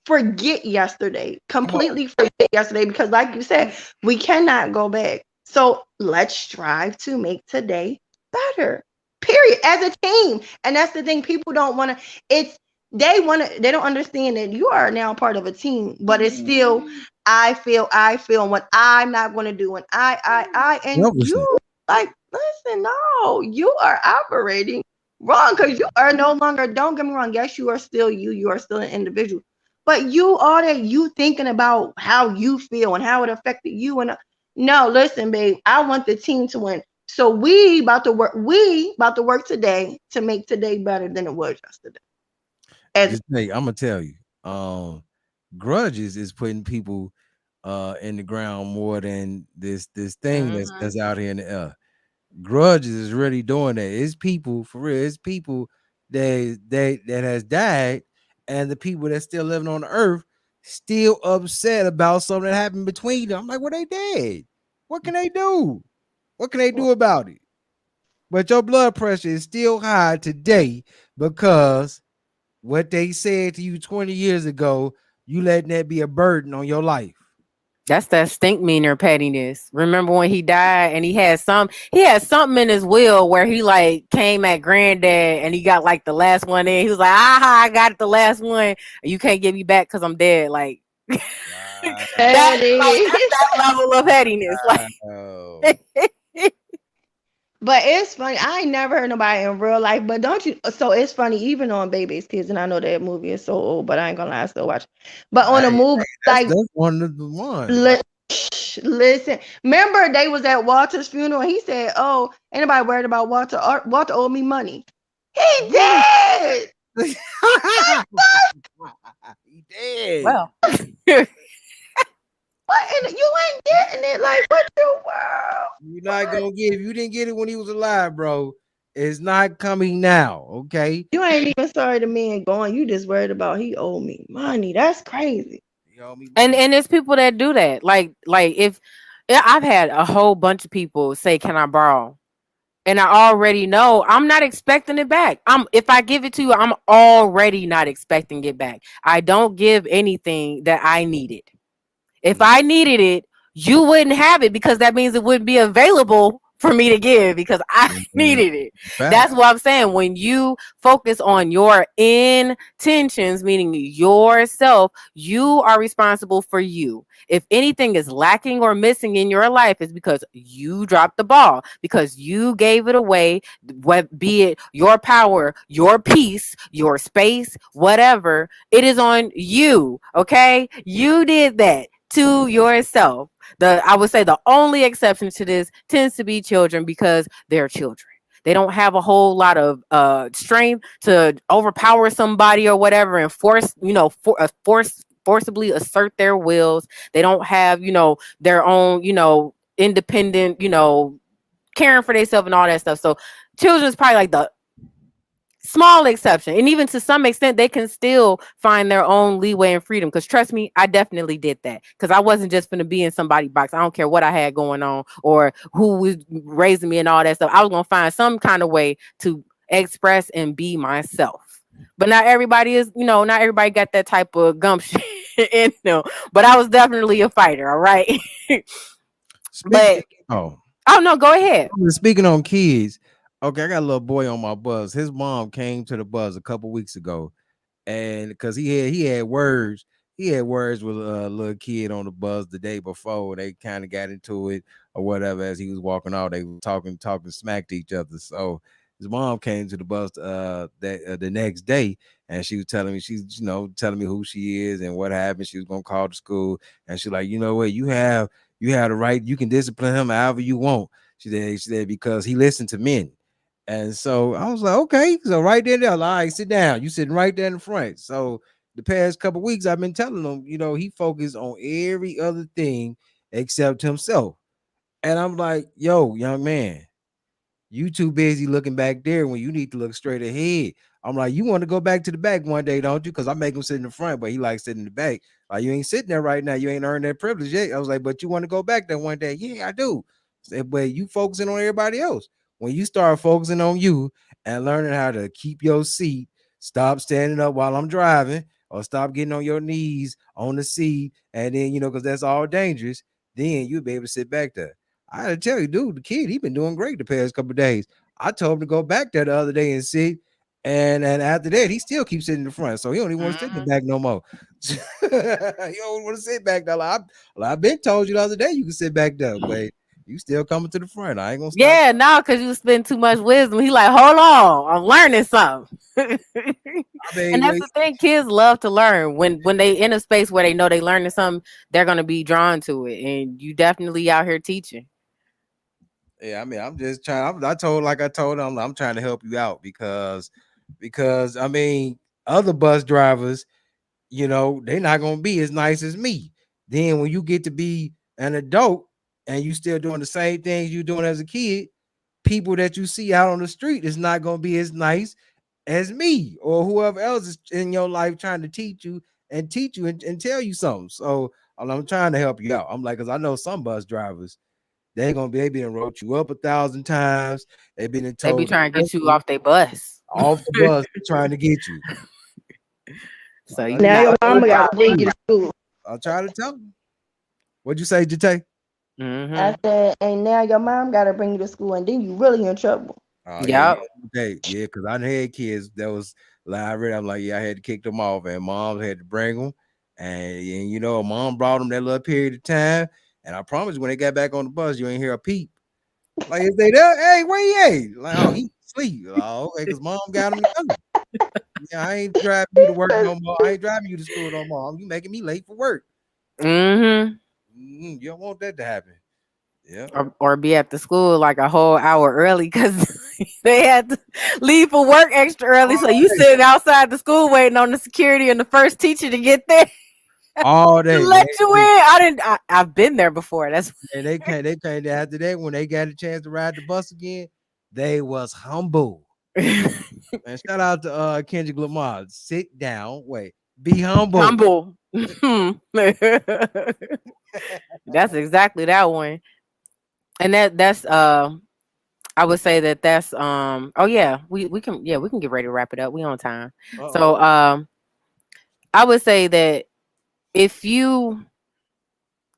Forget yesterday. Completely forget yesterday. Because like you said, we cannot go back. So let's strive to make today better. Period. As a team. And that's the thing. People don't want to. They don't understand that you are now part of a team, but it's still I feel and what I'm not going to do, and I and you like listen, no, you are operating wrong because you are no longer, don't get me wrong, yes, you are still you are still an individual, but you are that you thinking about how you feel and how it affected you. And no, listen, babe, I want the team to win. So we about to work today to make today better than it was yesterday. I'm gonna tell you, grudges is putting people in the ground more than this thing that's out here in the air. Grudges is really doing that. It's people for real. It's people that has died, and the people that's still living on the earth still upset about something that happened between them. I'm like, well, they dead. What can they do? What can they do about it? But your blood pressure is still high today because what they said to you 20 years ago, you letting that be a burden on your life. That's that stink meaner pettiness. Remember when he died and he had something in his will where he like came at granddad and he got like the last one in. He was like, aha, I got the last one. You can't get me back because I'm dead. Like that's that level of pettiness. Like But it's funny. I ain't never heard nobody in real life. But don't you? So it's funny, even on Baby's Kids, and I know that movie is so old, but I ain't gonna lie, I still watch. But on a movie, that's one of the ones. Listen, remember they was at Walter's funeral. And he said, "Oh, anybody worried about Walter? Walter owed me money. He did. He did. Well." And you ain't getting it. Like, what the world? You're not gonna get. If you didn't get it when he was alive, bro, it's not coming now. Okay. You ain't even sorry the man going. You just worried about he owed me money. That's crazy. And there's people that do that. Like if I've had a whole bunch of people say, "Can I borrow?" And I already know I'm not expecting it back. If I give it to you, I'm already not expecting it back. I don't give anything that I needed. If I needed it, you wouldn't have it because that means it wouldn't be available for me to give because I Yeah, needed it. fact. That's what I'm saying. When you focus on your intentions, meaning yourself, you are responsible for you. If anything is lacking or missing in your life, it's because you dropped the ball, because you gave it away, what be it your power, your peace, your space, whatever, it is on you. Okay? You did that to yourself. I would say the only exception to this tends to be children because they're children. They don't have a whole lot of strength to overpower somebody or whatever and force, forcibly assert their wills. They don't have, their own, independent, caring for themselves and all that stuff. So children is probably like the small exception. And even to some extent, they can still find their own leeway and freedom. Because trust me, I definitely did that. Because I wasn't just going to be in somebody's box. I don't care what I had going on or who was raising me and all that stuff. I was going to find some kind of way to express and be myself. But not everybody is, not everybody got that type of gumption in them. But I was definitely a fighter, all right? Speaking. But, Oh, oh no, go ahead. speaking on kids. Okay, I got a little boy on my bus. His mom came to the bus a couple weeks ago, and because he had words with a little kid on the bus the day before. They kind of got into it or whatever as he was walking out. They were talking smack to each other. So his mom came to the bus the next day, and she was telling me telling me who she is and what happened. She was gonna call the school, and she's like, you know what, you have the right. You can discipline him however you want. She said because he listened to men. And so I was like, okay. So right there, all right, sit down. You sitting right there in the front. So the past couple weeks, I've been telling him, he focused on every other thing except himself. And I'm like, yo, young man, you too busy looking back there when you need to look straight ahead. I'm like, you want to go back to the back one day, don't you? Because I make him sit in the front, but he likes sitting in the back. Like, you ain't sitting there right now. You ain't earned that privilege yet. I was like, but you want to go back there one day? Yeah, I do. Said, but you focusing on everybody else. When you start focusing on you and learning how to keep your seat, stop standing up while I'm driving, or stop getting on your knees on the seat, and then because that's all dangerous, then you'll be able to sit back there. I gotta tell you, dude, the kid, he been doing great the past couple of days. I told him to go back there the other day and sit. And after that, he still keeps sitting in the front. So he don't even want to sit in the Mhm. back no more. He don't want to sit back there. I've been told you the other day you can sit back there, but you still coming to the front. I ain't gonna stop. Yeah, no, because you spend too much wisdom. He like, hold on, I'm learning something. I mean, And that's the thing, kids love to learn. When they in a space where they know they learning something, they're gonna be drawn to it. And you definitely out here teaching. yeah, I mean, I'm just trying. I told him, I'm trying to help you out because I mean, other bus drivers, they're not gonna be as nice as me. Then when you get to be an adult and you still doing the same things you doing as a kid, people that you see out on the street is not gonna be as nice as me or whoever else is in your life trying to teach you and tell you something. So I'm trying to help you out. I'm like, because I know some bus drivers, they been wrote you up 1,000 times. They've been They be told trying to get you off their bus. off the bus trying to get you. So you Now not your alone mama got about to bring you to school. I'll try to tell them. What'd you say, Jate? it. I said, and now your mom got to bring you to school, and then you really in trouble. Oh yeah, Yep. yeah, because I had kids that was like I read. I'm like, yeah, I had to kick them off, and moms had to bring them, and mom brought them that little period of time, and I promise when they got back on the bus, you ain't hear a peep. Like if they there, hey, where he at? Like, oh, he sleep. Oh, okay, because mom got him together. Yeah, I ain't driving you to work no more. I ain't driving you to school no more. You making me late for work. Mm-hmm. You don't want that to happen. Yeah. Or be at the school like a whole hour early because they had to leave for work extra early. So you sitting outside the school waiting on the security and the first teacher to get there All to day. let you in. I've been there before. That's And they came after that when they got a chance to ride the bus again, they was humble. And shout out to Kendrick Lamar. Sit down, wait, be humble. humble. That's exactly that one. And that's I would say that's oh yeah, we can get ready to wrap it up. We on time. Uh-oh. So I would say that if you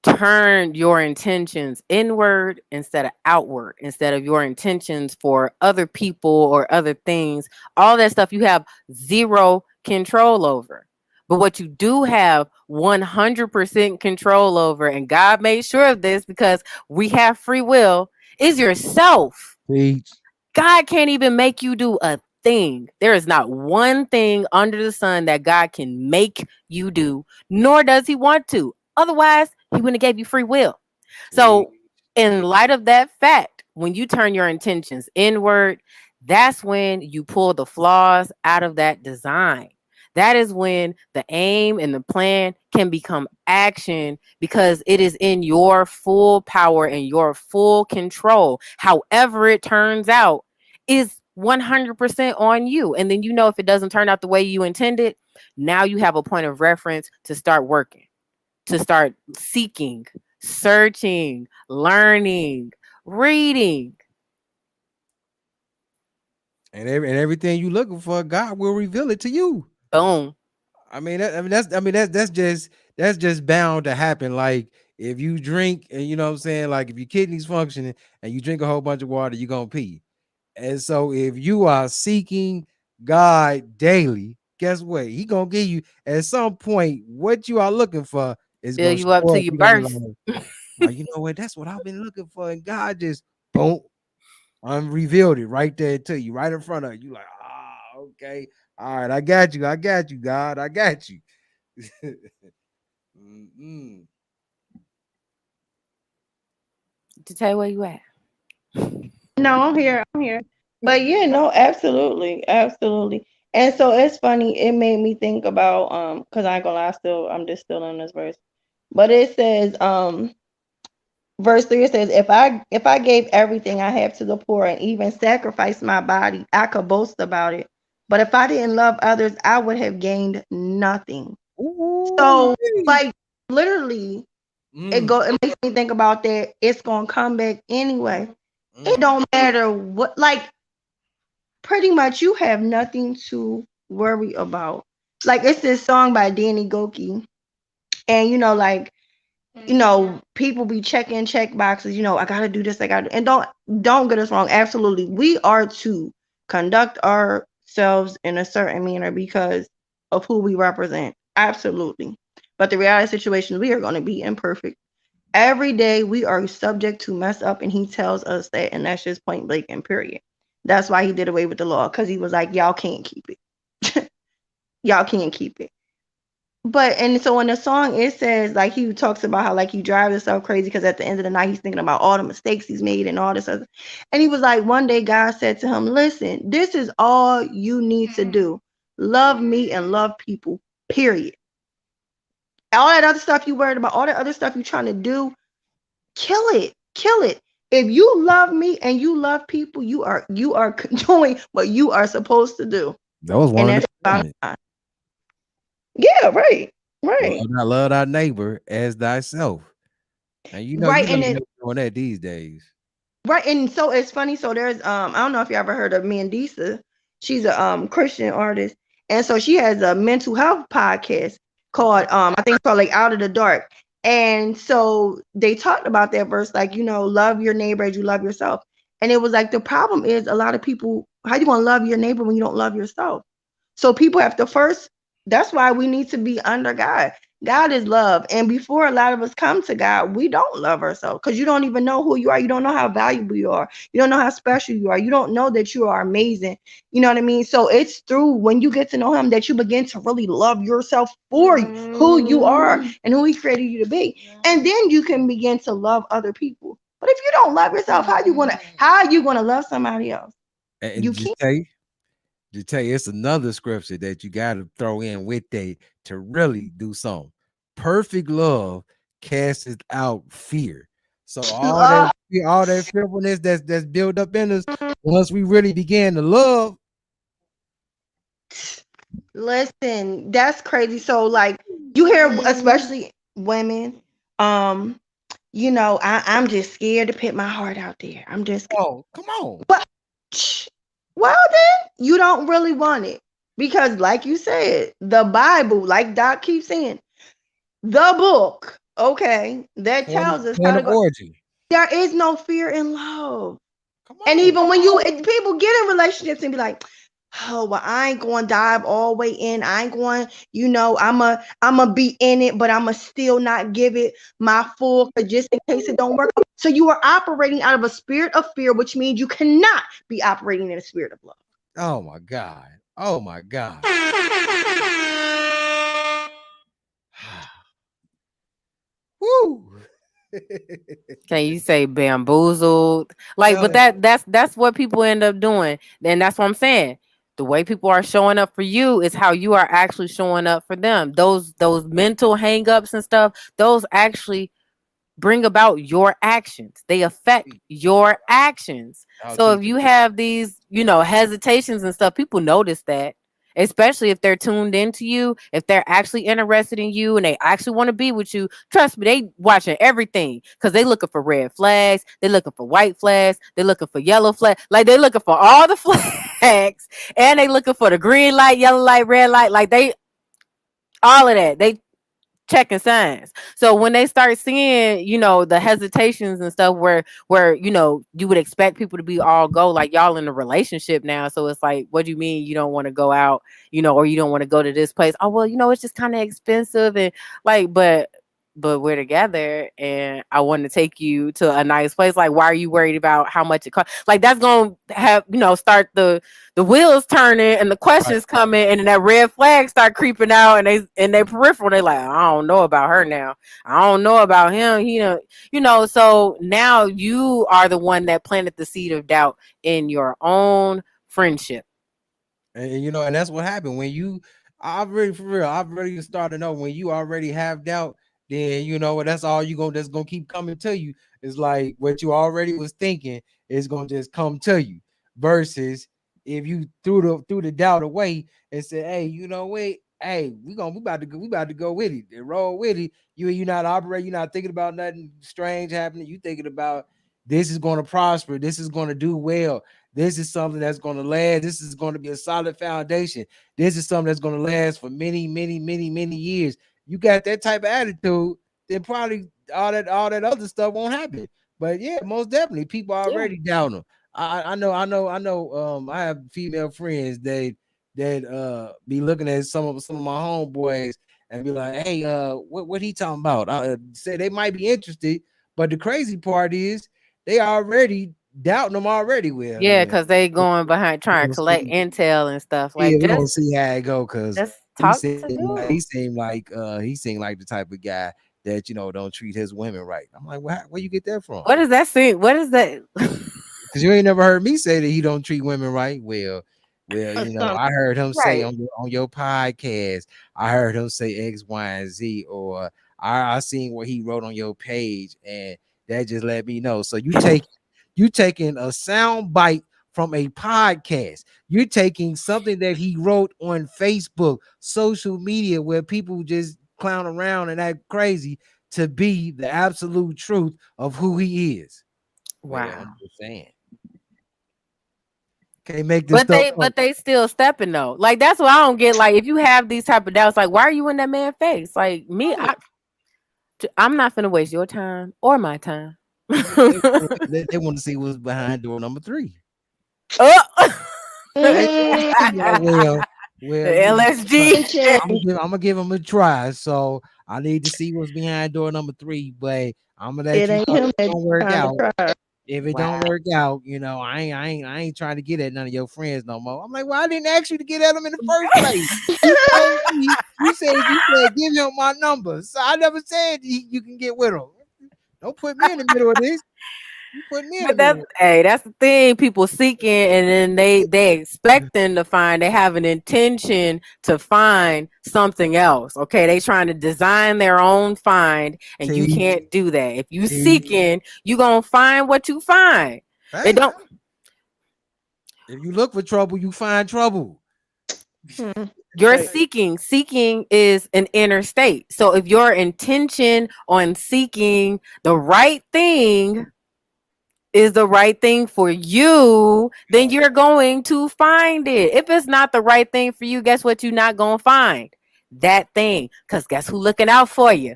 turn your intentions inward instead of outward, instead of your intentions for other people or other things, all that stuff you have zero control over. But what you do have 100% control over, and God made sure of this because we have free will, is yourself. Preach. God can't even make you do a thing. There is not one thing under the sun that God can make you do, nor does he want to. Otherwise, he wouldn't have gave you free will. Preach. So, in light of that fact, when you turn your intentions inward, that's when you pull the flaws out of that design. That is when the aim and the plan can become action because it is in your full power and your full control. However, it turns out is 100% on you. And then, if it doesn't turn out the way you intended, now you have a point of reference to start working, to start seeking, searching, learning, reading. And everything you looking for, God will reveal it to you. Boom. That's just bound to happen. Like if you drink and you know what I'm saying, like if your kidneys functioning and you drink a whole bunch of water, you're gonna pee. And so if you are seeking God daily, guess what? He gonna give you at some point what you are looking for is Fill gonna you up show till up. you You're gonna be burst. like, oh, you know what? That's what I've been looking for. And God just boom, revealed it right there to you, right in front of you. Like, okay, all right, I got you, God, I got you. Mm-mm. To tell you where you at. No, I'm here. I'm here. But yeah, no, absolutely, absolutely. And so it's funny. It made me think about because I ain't gonna lie, I'm just still in this verse. But it says verse 3, it says, if I gave everything I have to the poor and even sacrificed my body, I could boast about it. But if I didn't love others, I would have gained nothing. Ooh, So like literally, mm, it makes me think about that. It's gonna come back anyway. It mm. don't matter what, like pretty much you have nothing to worry about. Like it's this song by Danny Goki, and like people be checking check boxes. I gotta do this. I gotta, and don't get us wrong. Absolutely, we are to conduct ourselves in a certain manner because of who we represent. Absolutely, but the reality situation, we are going to be imperfect. Every day we are subject to mess up, and he tells us that, and that's just point blank and period. That's why he did away with the law, because he was like, y'all can't keep it. Y'all can't keep it. But and so in the song it says, like, he talks about how like he drives himself crazy because at the end of the night he's thinking about all the mistakes he's made and all this other. And he was like, one day God said to him, listen, this is all you need to do. Love me and love people. Period. All that other stuff you worried about, all that other stuff you trying to do, kill it. Kill it. If you love me and you love people, you are doing what you are supposed to do. That was one And of the that's about commandments. time. Yeah, right. Love, Right. love thy neighbor as thyself. And Right. you And it know doing that these days. right. And so it's funny. So there's I don't know if you ever heard of Mandisa. She's a Christian artist. And so she has a mental health podcast called I think it's called like Out of the Dark. And so they talked about that verse, like, love your neighbor as you love yourself. And it was like the problem is a lot of people, how you gonna love your neighbor when you don't love yourself? So people have to first, that's why we need to be under God. God is love. And before a lot of us come to God, we don't love ourselves because you don't even know who you are. You don't know how valuable you are. You don't know how special you are. You don't know that you are amazing. You know what I mean? So it's through when you get to know him that you begin to really love yourself for who you are and who he created you to be. And then you can begin to love other people. But if you don't love yourself, how you gonna love somebody else? And You just can't. tell you, it's another scripture that you got to throw in with that to really do something. Perfect love casteth out fear. So all that fearfulness that's built up in us, once we really begin to love, Listen, that's crazy. So like you hear, especially women, um, I'm just scared to put my heart out there. I'm just oh, come on. but well then you don't really want it. Because like you said, the Bible, like Doc keeps saying, the book. Okay, that tells us how Point to of go. origin. There is no fear in love. Come And on. even when people get in relationships and be like, oh well, I ain't going to dive all the way in. I ain't going, I'm a be in it, but I'ma still not give it my full, just in case it don't work. So you are operating out of a spirit of fear, which means you cannot be operating in a spirit of love. Oh my God. Oh my God. Woo. Can you say bamboozled? Like, but Telling that's what people end up doing. And that's what I'm saying. The way people are showing up for you is how you are actually showing up for them. Those mental hangups and stuff, those actually bring about your actions. They affect you. your actions. I'll So keep if it. you have these, hesitations and stuff, people notice that. Especially if they're tuned into you, if they're actually interested in you and they actually want to be with you, trust me, they watching everything because they looking for red flags, they looking for white flags, they looking for yellow flags, like they looking for all the flags, and they looking for the green light, yellow light, red light, like they all of that. They checking signs. So when they start seeing, the hesitations and stuff where, you would expect people to be all go, like y'all in a relationship now. So it's like, what do you mean you don't want to go out, or you don't want to go to this place? Oh, well, it's just kind of expensive and like, but we're together and I want to take you to a nice place. Like, why are you worried about how much it costs? Like, that's going to have, start the wheels turning and the Right. questions coming and then that red flag start creeping out and they in their peripheral. They like, I don't know about her now. I don't know about him. So now you are the one that planted the seed of doubt in your own friendship. And and that's what happened when you. I've really for real. I've really started to know when you already have doubt. Then that's all you gonna that's gonna keep coming to you. It's like what you already was thinking is gonna just come to you. Versus if you threw the doubt away and said, hey, wait, hey, we about to go with it and roll with it. You not operating. You're not thinking about nothing strange happening. You thinking about this is going to prosper. This is going to do well. This is something that's going to last. This is going to be a solid foundation. This is something that's going to last for many, many, many, many years. You got that type of attitude, then probably all that other stuff won't happen. But yeah, most definitely, people Yeah. already down them. I know. I have female friends that be looking at some of my homeboys and be like, hey, what he talking about? I say they might be interested, but the crazy part is they already doubting them already. Well, Yeah, yeah, because they going behind we trying gonna to collect see. intel and stuff. Yeah, Like we gonna just see how it go. Cause just talk to he dude. seemed like the type of guy that don't treat his women right. I'm like, where you get that from? What does that seem? What is that? Because you ain't never heard me say that he don't treat women right. Well, Some I heard him say Right. on your podcast, I heard him say X, Y, and Z, or I seen what he wrote on your page, and that just let me know. So you taking a sound bite from a podcast. You're taking something that he wrote on Facebook, social media, where people just clown around and act crazy to be the absolute truth of who he is. Well, I'm Wow. just saying. Can't make this But stuff they up. but they still stepping though. Like that's what I don't get. Like if you have these type of doubts, like why are you in that man's face? Like me, Right. I'm not finna waste your time or my time. They want to see what's behind door number three. Oh. They want to see like, The but LSG. attention. I'm gonna give them a try. So I need to see what's behind door number three, but I'm gonna let It you ain't know if him it that don't work trying to out. try. If it don't Wow. work out, I ain't trying to get at none of your friends no more. I'm like, well, I didn't ask you to get at them in the first place. You told me, you said give him my number. So I never said you can get with him. Don't put me in the middle of this. You put me in the But that's middle. hey, that's the thing. People seeking, and then they expecting to find. They have an intention to find something else. Okay, they trying to design their own find, and you See, can't do that. If you see, seeking, you gonna find what you find. It fact. don't. If you look for trouble, you find trouble. Hmm. You're Hey, seeking is an inner state. So if your intention on seeking the right thing is the right thing for you, then you're going to find it. If it's not the right thing for you, guess what? You're not going to find that thing. Because guess who looking out for you?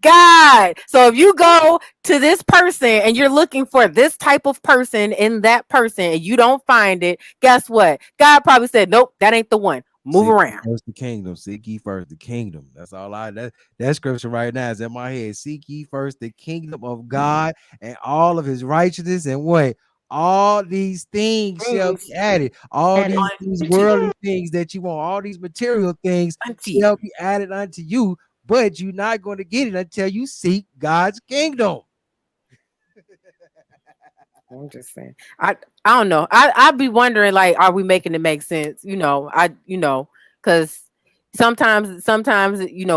God. So if you go to this person and you're looking for this type of person in that person and you don't find it, guess what? God probably said, nope, that ain't the one. Move Seek ye around. first the kingdom. Seek ye first the kingdom. That's all that scripture right now is in my head. Seek ye first the kingdom of God and all of his righteousness, and what? All these things shall be Things added. All Added these unto you. worldly things that you want, all these material things Unto you. shall be added unto you, but you're not going to get it until you seek God's kingdom. I'm just saying. I don't know. I'd be wondering like, are we making it make sense? Because sometimes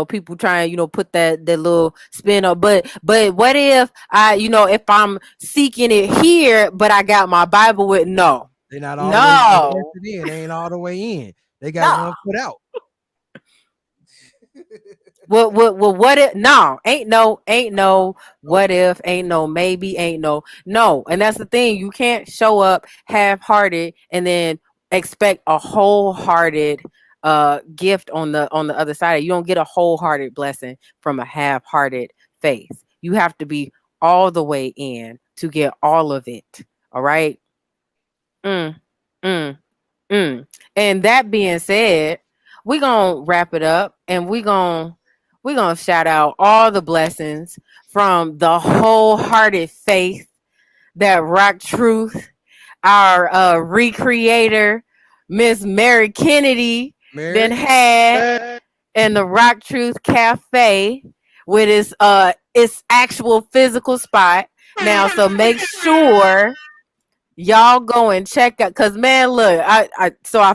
people try and put that little spin up. But what if if I'm seeking it here, but I got my Bible with They're not all the way no, invested in. They ain't all the way in. They got no. one foot out. What if no ain't no what if, ain't no maybe, ain't no, and that's the thing. You can't show up half-hearted and then expect a wholehearted gift on the other side. You don't get a wholehearted blessing from a half-hearted faith. You have to be all the way in to get all of it. All right. mm, mm. Mm. And that being said, we're gonna wrap it up and we're gonna shout out all the blessings from the wholehearted faith that Rock Truth, our recreator, Miss Mary Kennedy, then Mary, had in the Rock Truth Cafe with its actual physical spot. Now, so make sure y'all go and check out, cause man, look, I follow, so I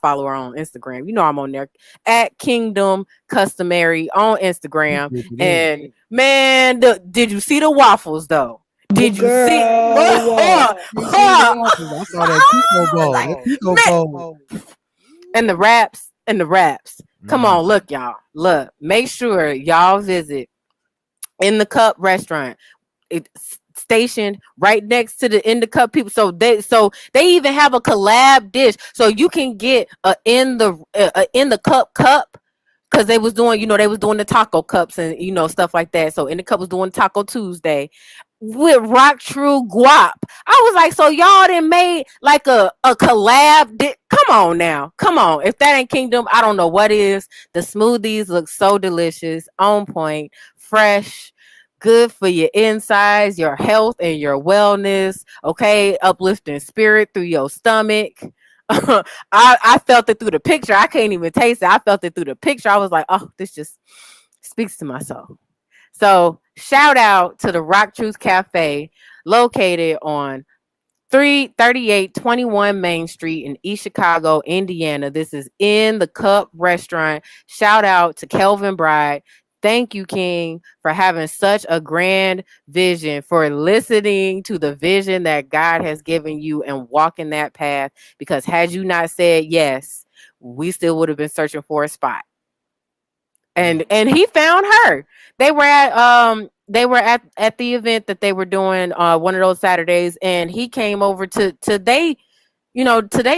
follow her on Instagram. I'm on there at Kingdom Customary on you Instagram. took it in. And man, did you see the waffles though? oh Did you see? girl. You ain't seen the waffles. I saw that Pico bowl. That Pico Man, bowl. and the wraps. Come Mm. on, look, y'all. Look, make sure y'all visit In the Cup restaurant. It's stationed right next to the In the Cup people. So they even have a collab dish, so you can get a In the Cup, because they was doing the taco cups and stuff like that. So In the Cup was doing Taco Tuesday with Rock True Guap. I was like, so y'all done made like a collab. Come on now, come on. If that ain't Kingdom, I don't know what is. The smoothies look so delicious, on point, fresh, good for your insides, your health, and your wellness. Okay, uplifting spirit through your stomach. I felt it through the picture. I can't even taste it. I felt it through the picture. I was like, oh, this just speaks to my soul. So shout out to the Rock Truth Cafe, located on 33821 Main Street in East Chicago, Indiana. This is In the Cup restaurant. Shout out to Kelvin Bride. Thank you, King, for having such a grand vision, for listening to the vision that God has given you and walking that path. Because had you not said yes, we still would have been searching for a spot. Mm. And he found her. They were at the event that they were doing one of those Saturdays, and he came over to they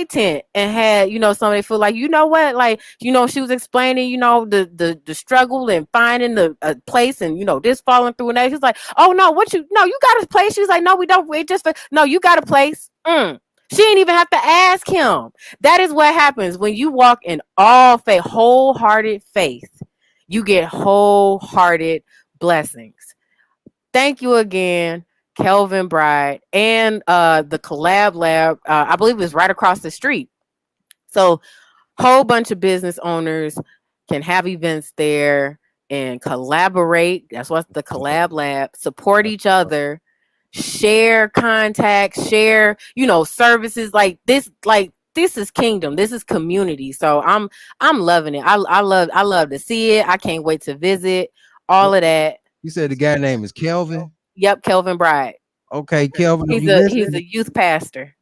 tent and had somebody feel like, what, like, she was explaining the struggle and finding the place, and this falling through, and that he's like, oh no, what, you no, you got a place. She was like, no, we don't, we just, no, you got a place. She didn't even have to ask him. That is what happens when you walk in all faith, wholehearted faith. You get wholehearted blessings. Thank you again, Kelvin Bride, and the Collab Lab. I believe it's right across the street. So, whole bunch of business owners can have events there and collaborate. That's what the Collab Lab, support each other, share contacts, share services like this. Like, this is Kingdom. This is community. So I'm loving it. I love to see it. I can't wait to visit all What- of that. You said the guy name is Kelvin. Yep, Kelvin Bride. Okay, Kelvin, if He's you a listening, youth pastor.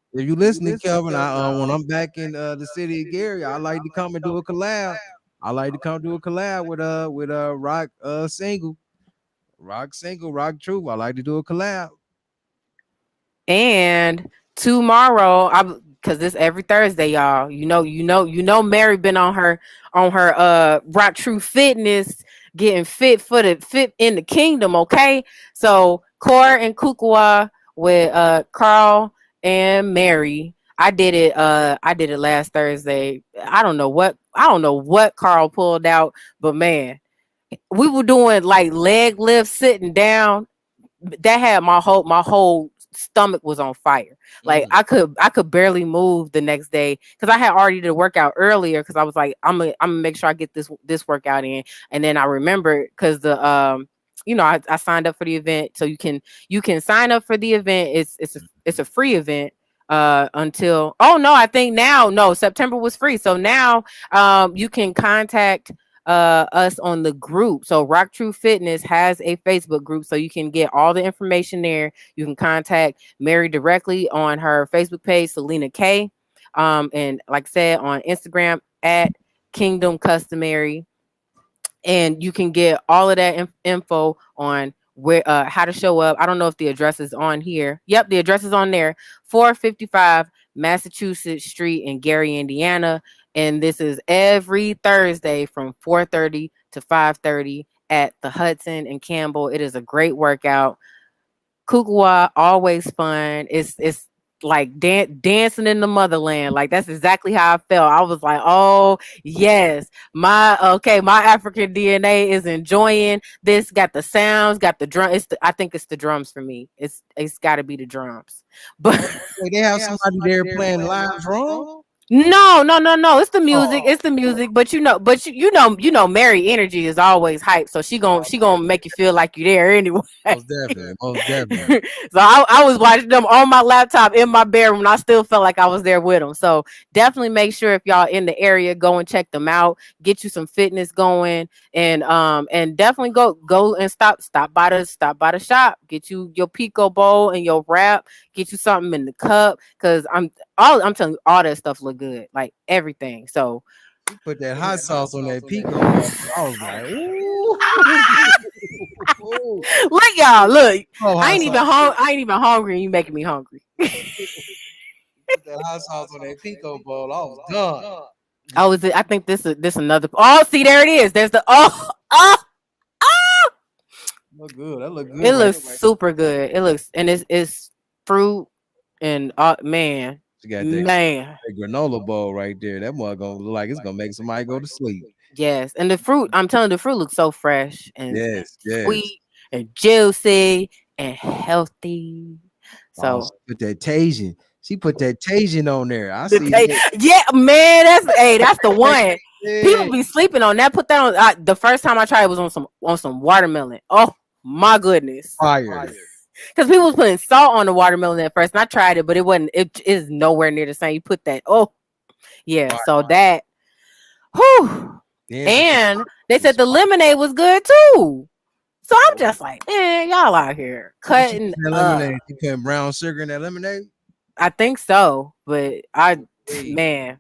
Kelvin, I when I'm back in the city of Gary, I like to come and do a collab. I like to come do a collab with Rock Single, Rock Single, Rock True. I like to do a collab. And tomorrow, I because this every Thursday, y'all. Mary been on her Rock True Fitness, getting fit for the fit in the kingdom. Okay, so Core and Kukua with Carl and Mary. I did it last Thursday. I don't know what Carl pulled out, but man, we were doing like leg lifts sitting down. That had my whole stomach was on fire. Like Mm. I could barely move the next day because I had already did a workout earlier because I was like I'm gonna make sure I get this workout in, and then I remember because the I signed up for the event, so you can sign up for the event. It's a free event until, oh no, I think now, no, September was free, so now you can contact us on the group. So Rock True Fitness has a Facebook group, so you can get all the information there. You can contact Mary directly on her Facebook page, Selena K, and like I said, on Instagram at Kingdom Customary, and you can get all of that info on where how to show up. I don't know if the address is on here. Yep, the address is on there. 455 Massachusetts Street in Gary, Indiana, and this is every Thursday from 4:30 to 5:30 at the Hudson and Campbell. It is a great workout. Kukua, always fun. It's like dancing in the motherland. Like that's exactly how I felt. I was like, oh yes, my African DNA is enjoying this. Got the sounds, got the drum. I think it's the drums for me. It's got to be the drums, but. Wait, they have somebody there playing live drum? No, no, no, no. It's the music. Oh, It's the music. Mary energy is always hype. So she gonna make you feel like you're there anyway. most definitely, most definitely. So I was watching them on my laptop in my bedroom, and I still felt like I was there with them. So definitely make sure if y'all in the area, go and check them out. Get you some fitness going, and definitely go and stop by the shop. Get you your pico bowl and your wrap. Get you something in the cup, because I'm telling you, all that stuff look good, like everything. So You put that hot sauce on that pico ball. I was like, ooh. Ooh. look, y'all, look. Oh, I hot ain't even sauce. I ain't even hungry, and you making me hungry. Put that hot sauce on that pico bowl. I was done. Oh, is it? I think this another. Oh, see, there it is. There's the Look good. That look It good right looks super good. It looks, and it's fruit and man, there. You got man. that granola bowl right there. That mug gonna look like it's gonna make somebody go to sleep. Yes, and the fruit. I'm telling you, the fruit looks so fresh and Yes, yes. sweet and juicy and healthy. Oh, So she put that Tajin. She put that Tajin on there. I see that. yeah, man, that's the one. Yeah. People be sleeping on that. Put that on. The first time I tried it was on some watermelon. Oh my goodness. Fire. Because people was putting salt on the watermelon at first, and I tried it, but it wasn't. It is nowhere near the same. You put that. Oh yeah. Fire. So that. Whew. Then she put And they this said the lemonade was good too. So I'm just like, man, y'all out here what she put cutting in that up. lemonade. She putting brown sugar in that lemonade. I think so, but Hey, man,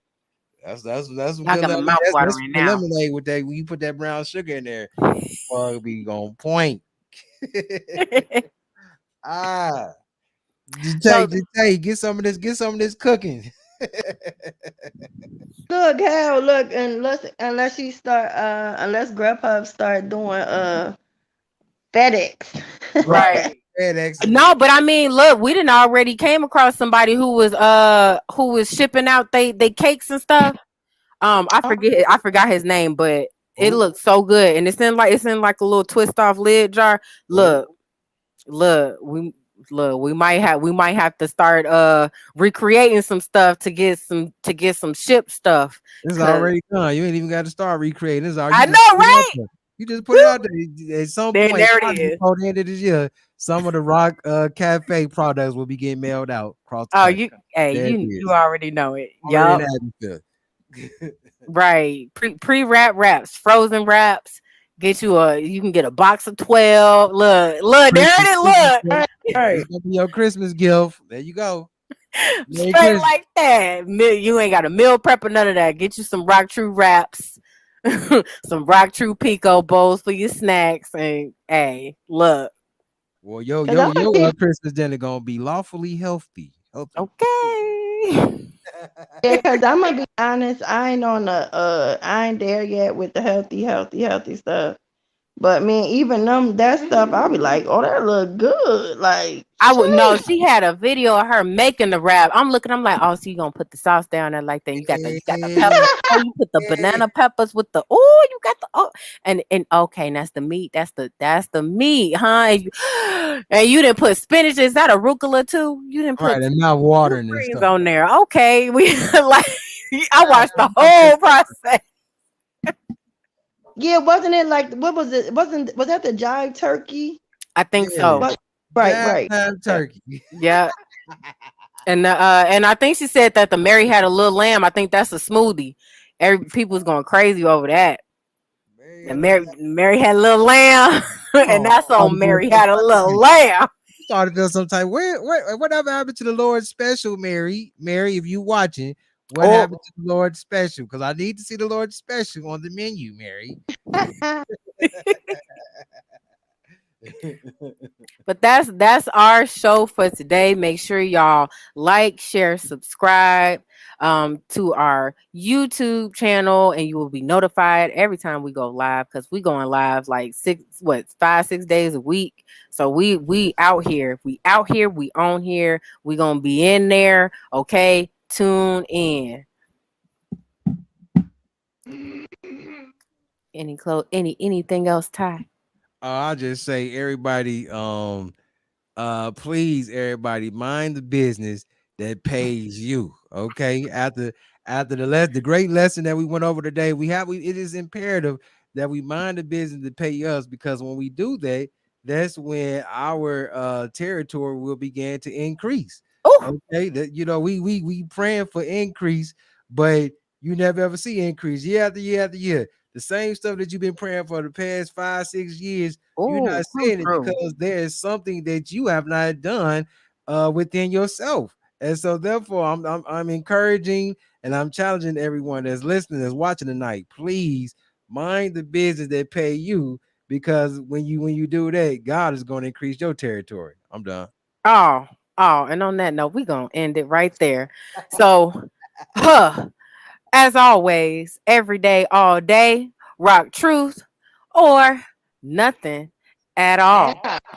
that's some y'all good got my lemonade. mouth That's watering good now. lemonade with that. When you put that brown sugar in there, be on point. Ah, So get some of this. Get some of this cooking. Look, hell, look, unless Grubhub start doing FedEx. right. Right. FedEx. No, but I mean, look, we didn't already came across somebody who was shipping out they cakes and stuff. I forgot his name, but it Ooh, looks so good, and it's in like a little twist off lid jar. ooh. Look, we might have to start recreating some stuff to get some ship stuff, This is cause already done. You ain't even got to start recreating. This are you I just know, put it out right? there. You just put it Woo! out there. At some Then point, there it probably is. before the end of this year, some of the Rock Cafe products will be getting mailed out across the Oh, country. hey, There it you is. already know it. Already in Yup. Abbeville. Right. Pre-wrap wraps, frozen wraps. You can get a box of 12. Look, there Christmas, it is. Christmas Look. gift. It's Right. gonna be your Christmas gift. There you go. Merry Straight Christmas. like that. You ain't got a meal prep or none of that. Get you some Rock True wraps, some Rock True Pico bowls for your snacks. And hey, look. Well, yo, Cause yo, I yo, see Christmas dinner gonna be lawfully healthy. Healthy. Okay. Yeah, because I'm gonna be honest, I ain't on the I ain't there yet with the healthy stuff. But man, even them that stuff, I'll be like, oh, that look good. Like, I would know. shit. She had a video of her making the wrap. I'm looking. I'm like, oh, so you gonna put the sauce down there like that? You got the Yeah, pepper. Oh, you put the yeah. banana peppers with the. Oh, you got the. Oh, and okay, and that's the meat. That's the meat, huh? And you didn't put spinach. Is that arugula too? You didn't Right, put and not watering and greens stuff. on there. Okay, we like. I Nah, watched the not put whole process. Yeah, wasn't it like what was it? Was that the jive turkey? I think yeah. so. But right, Jab right. time Yeah. turkey. Yeah. And I think she said that the Mary had a little lamb. I think that's a smoothie. Every people's going crazy over that. Man, And had a little Mary had a little lamb, and oh, that's started on feeling Mary some had a type of little way. lamb. Started feeling some type. Whatever happened to the Lord special, Mary? Mary, if you watching, what Oh, happened to the Lord special? Because I need to see the Lord special on the menu, Mary. but that's our show for today. Make sure y'all like, share, subscribe to our YouTube channel, and you will be notified every time we go live because we going live like 5, 6 days a week. So we out here. We out here. We on here. We gonna be in there. Okay, tune in. Anything else, Ty? I'll just say, everybody, please, everybody, mind the business that pays you. Okay, after the great lesson that we went over today, it is imperative that we mind the business that pay us, because when we do that, that's when our territory will begin to increase. Oh, Okay, that we praying for increase, but you never ever see increase year after year after year. The same stuff that you've been praying for the past 5 6 years, you're oh, not come seeing it through. because there is something that you have not done within yourself. And so therefore I'm encouraging and I'm challenging everyone that's listening, that's watching tonight. Please mind the business that pay you, because when you do that, God is going to increase your territory. I'm done. Oh, and on that note, we're gonna end it right there. So, huh, as always, every day, all day, rock truth or nothing at all. Yeah.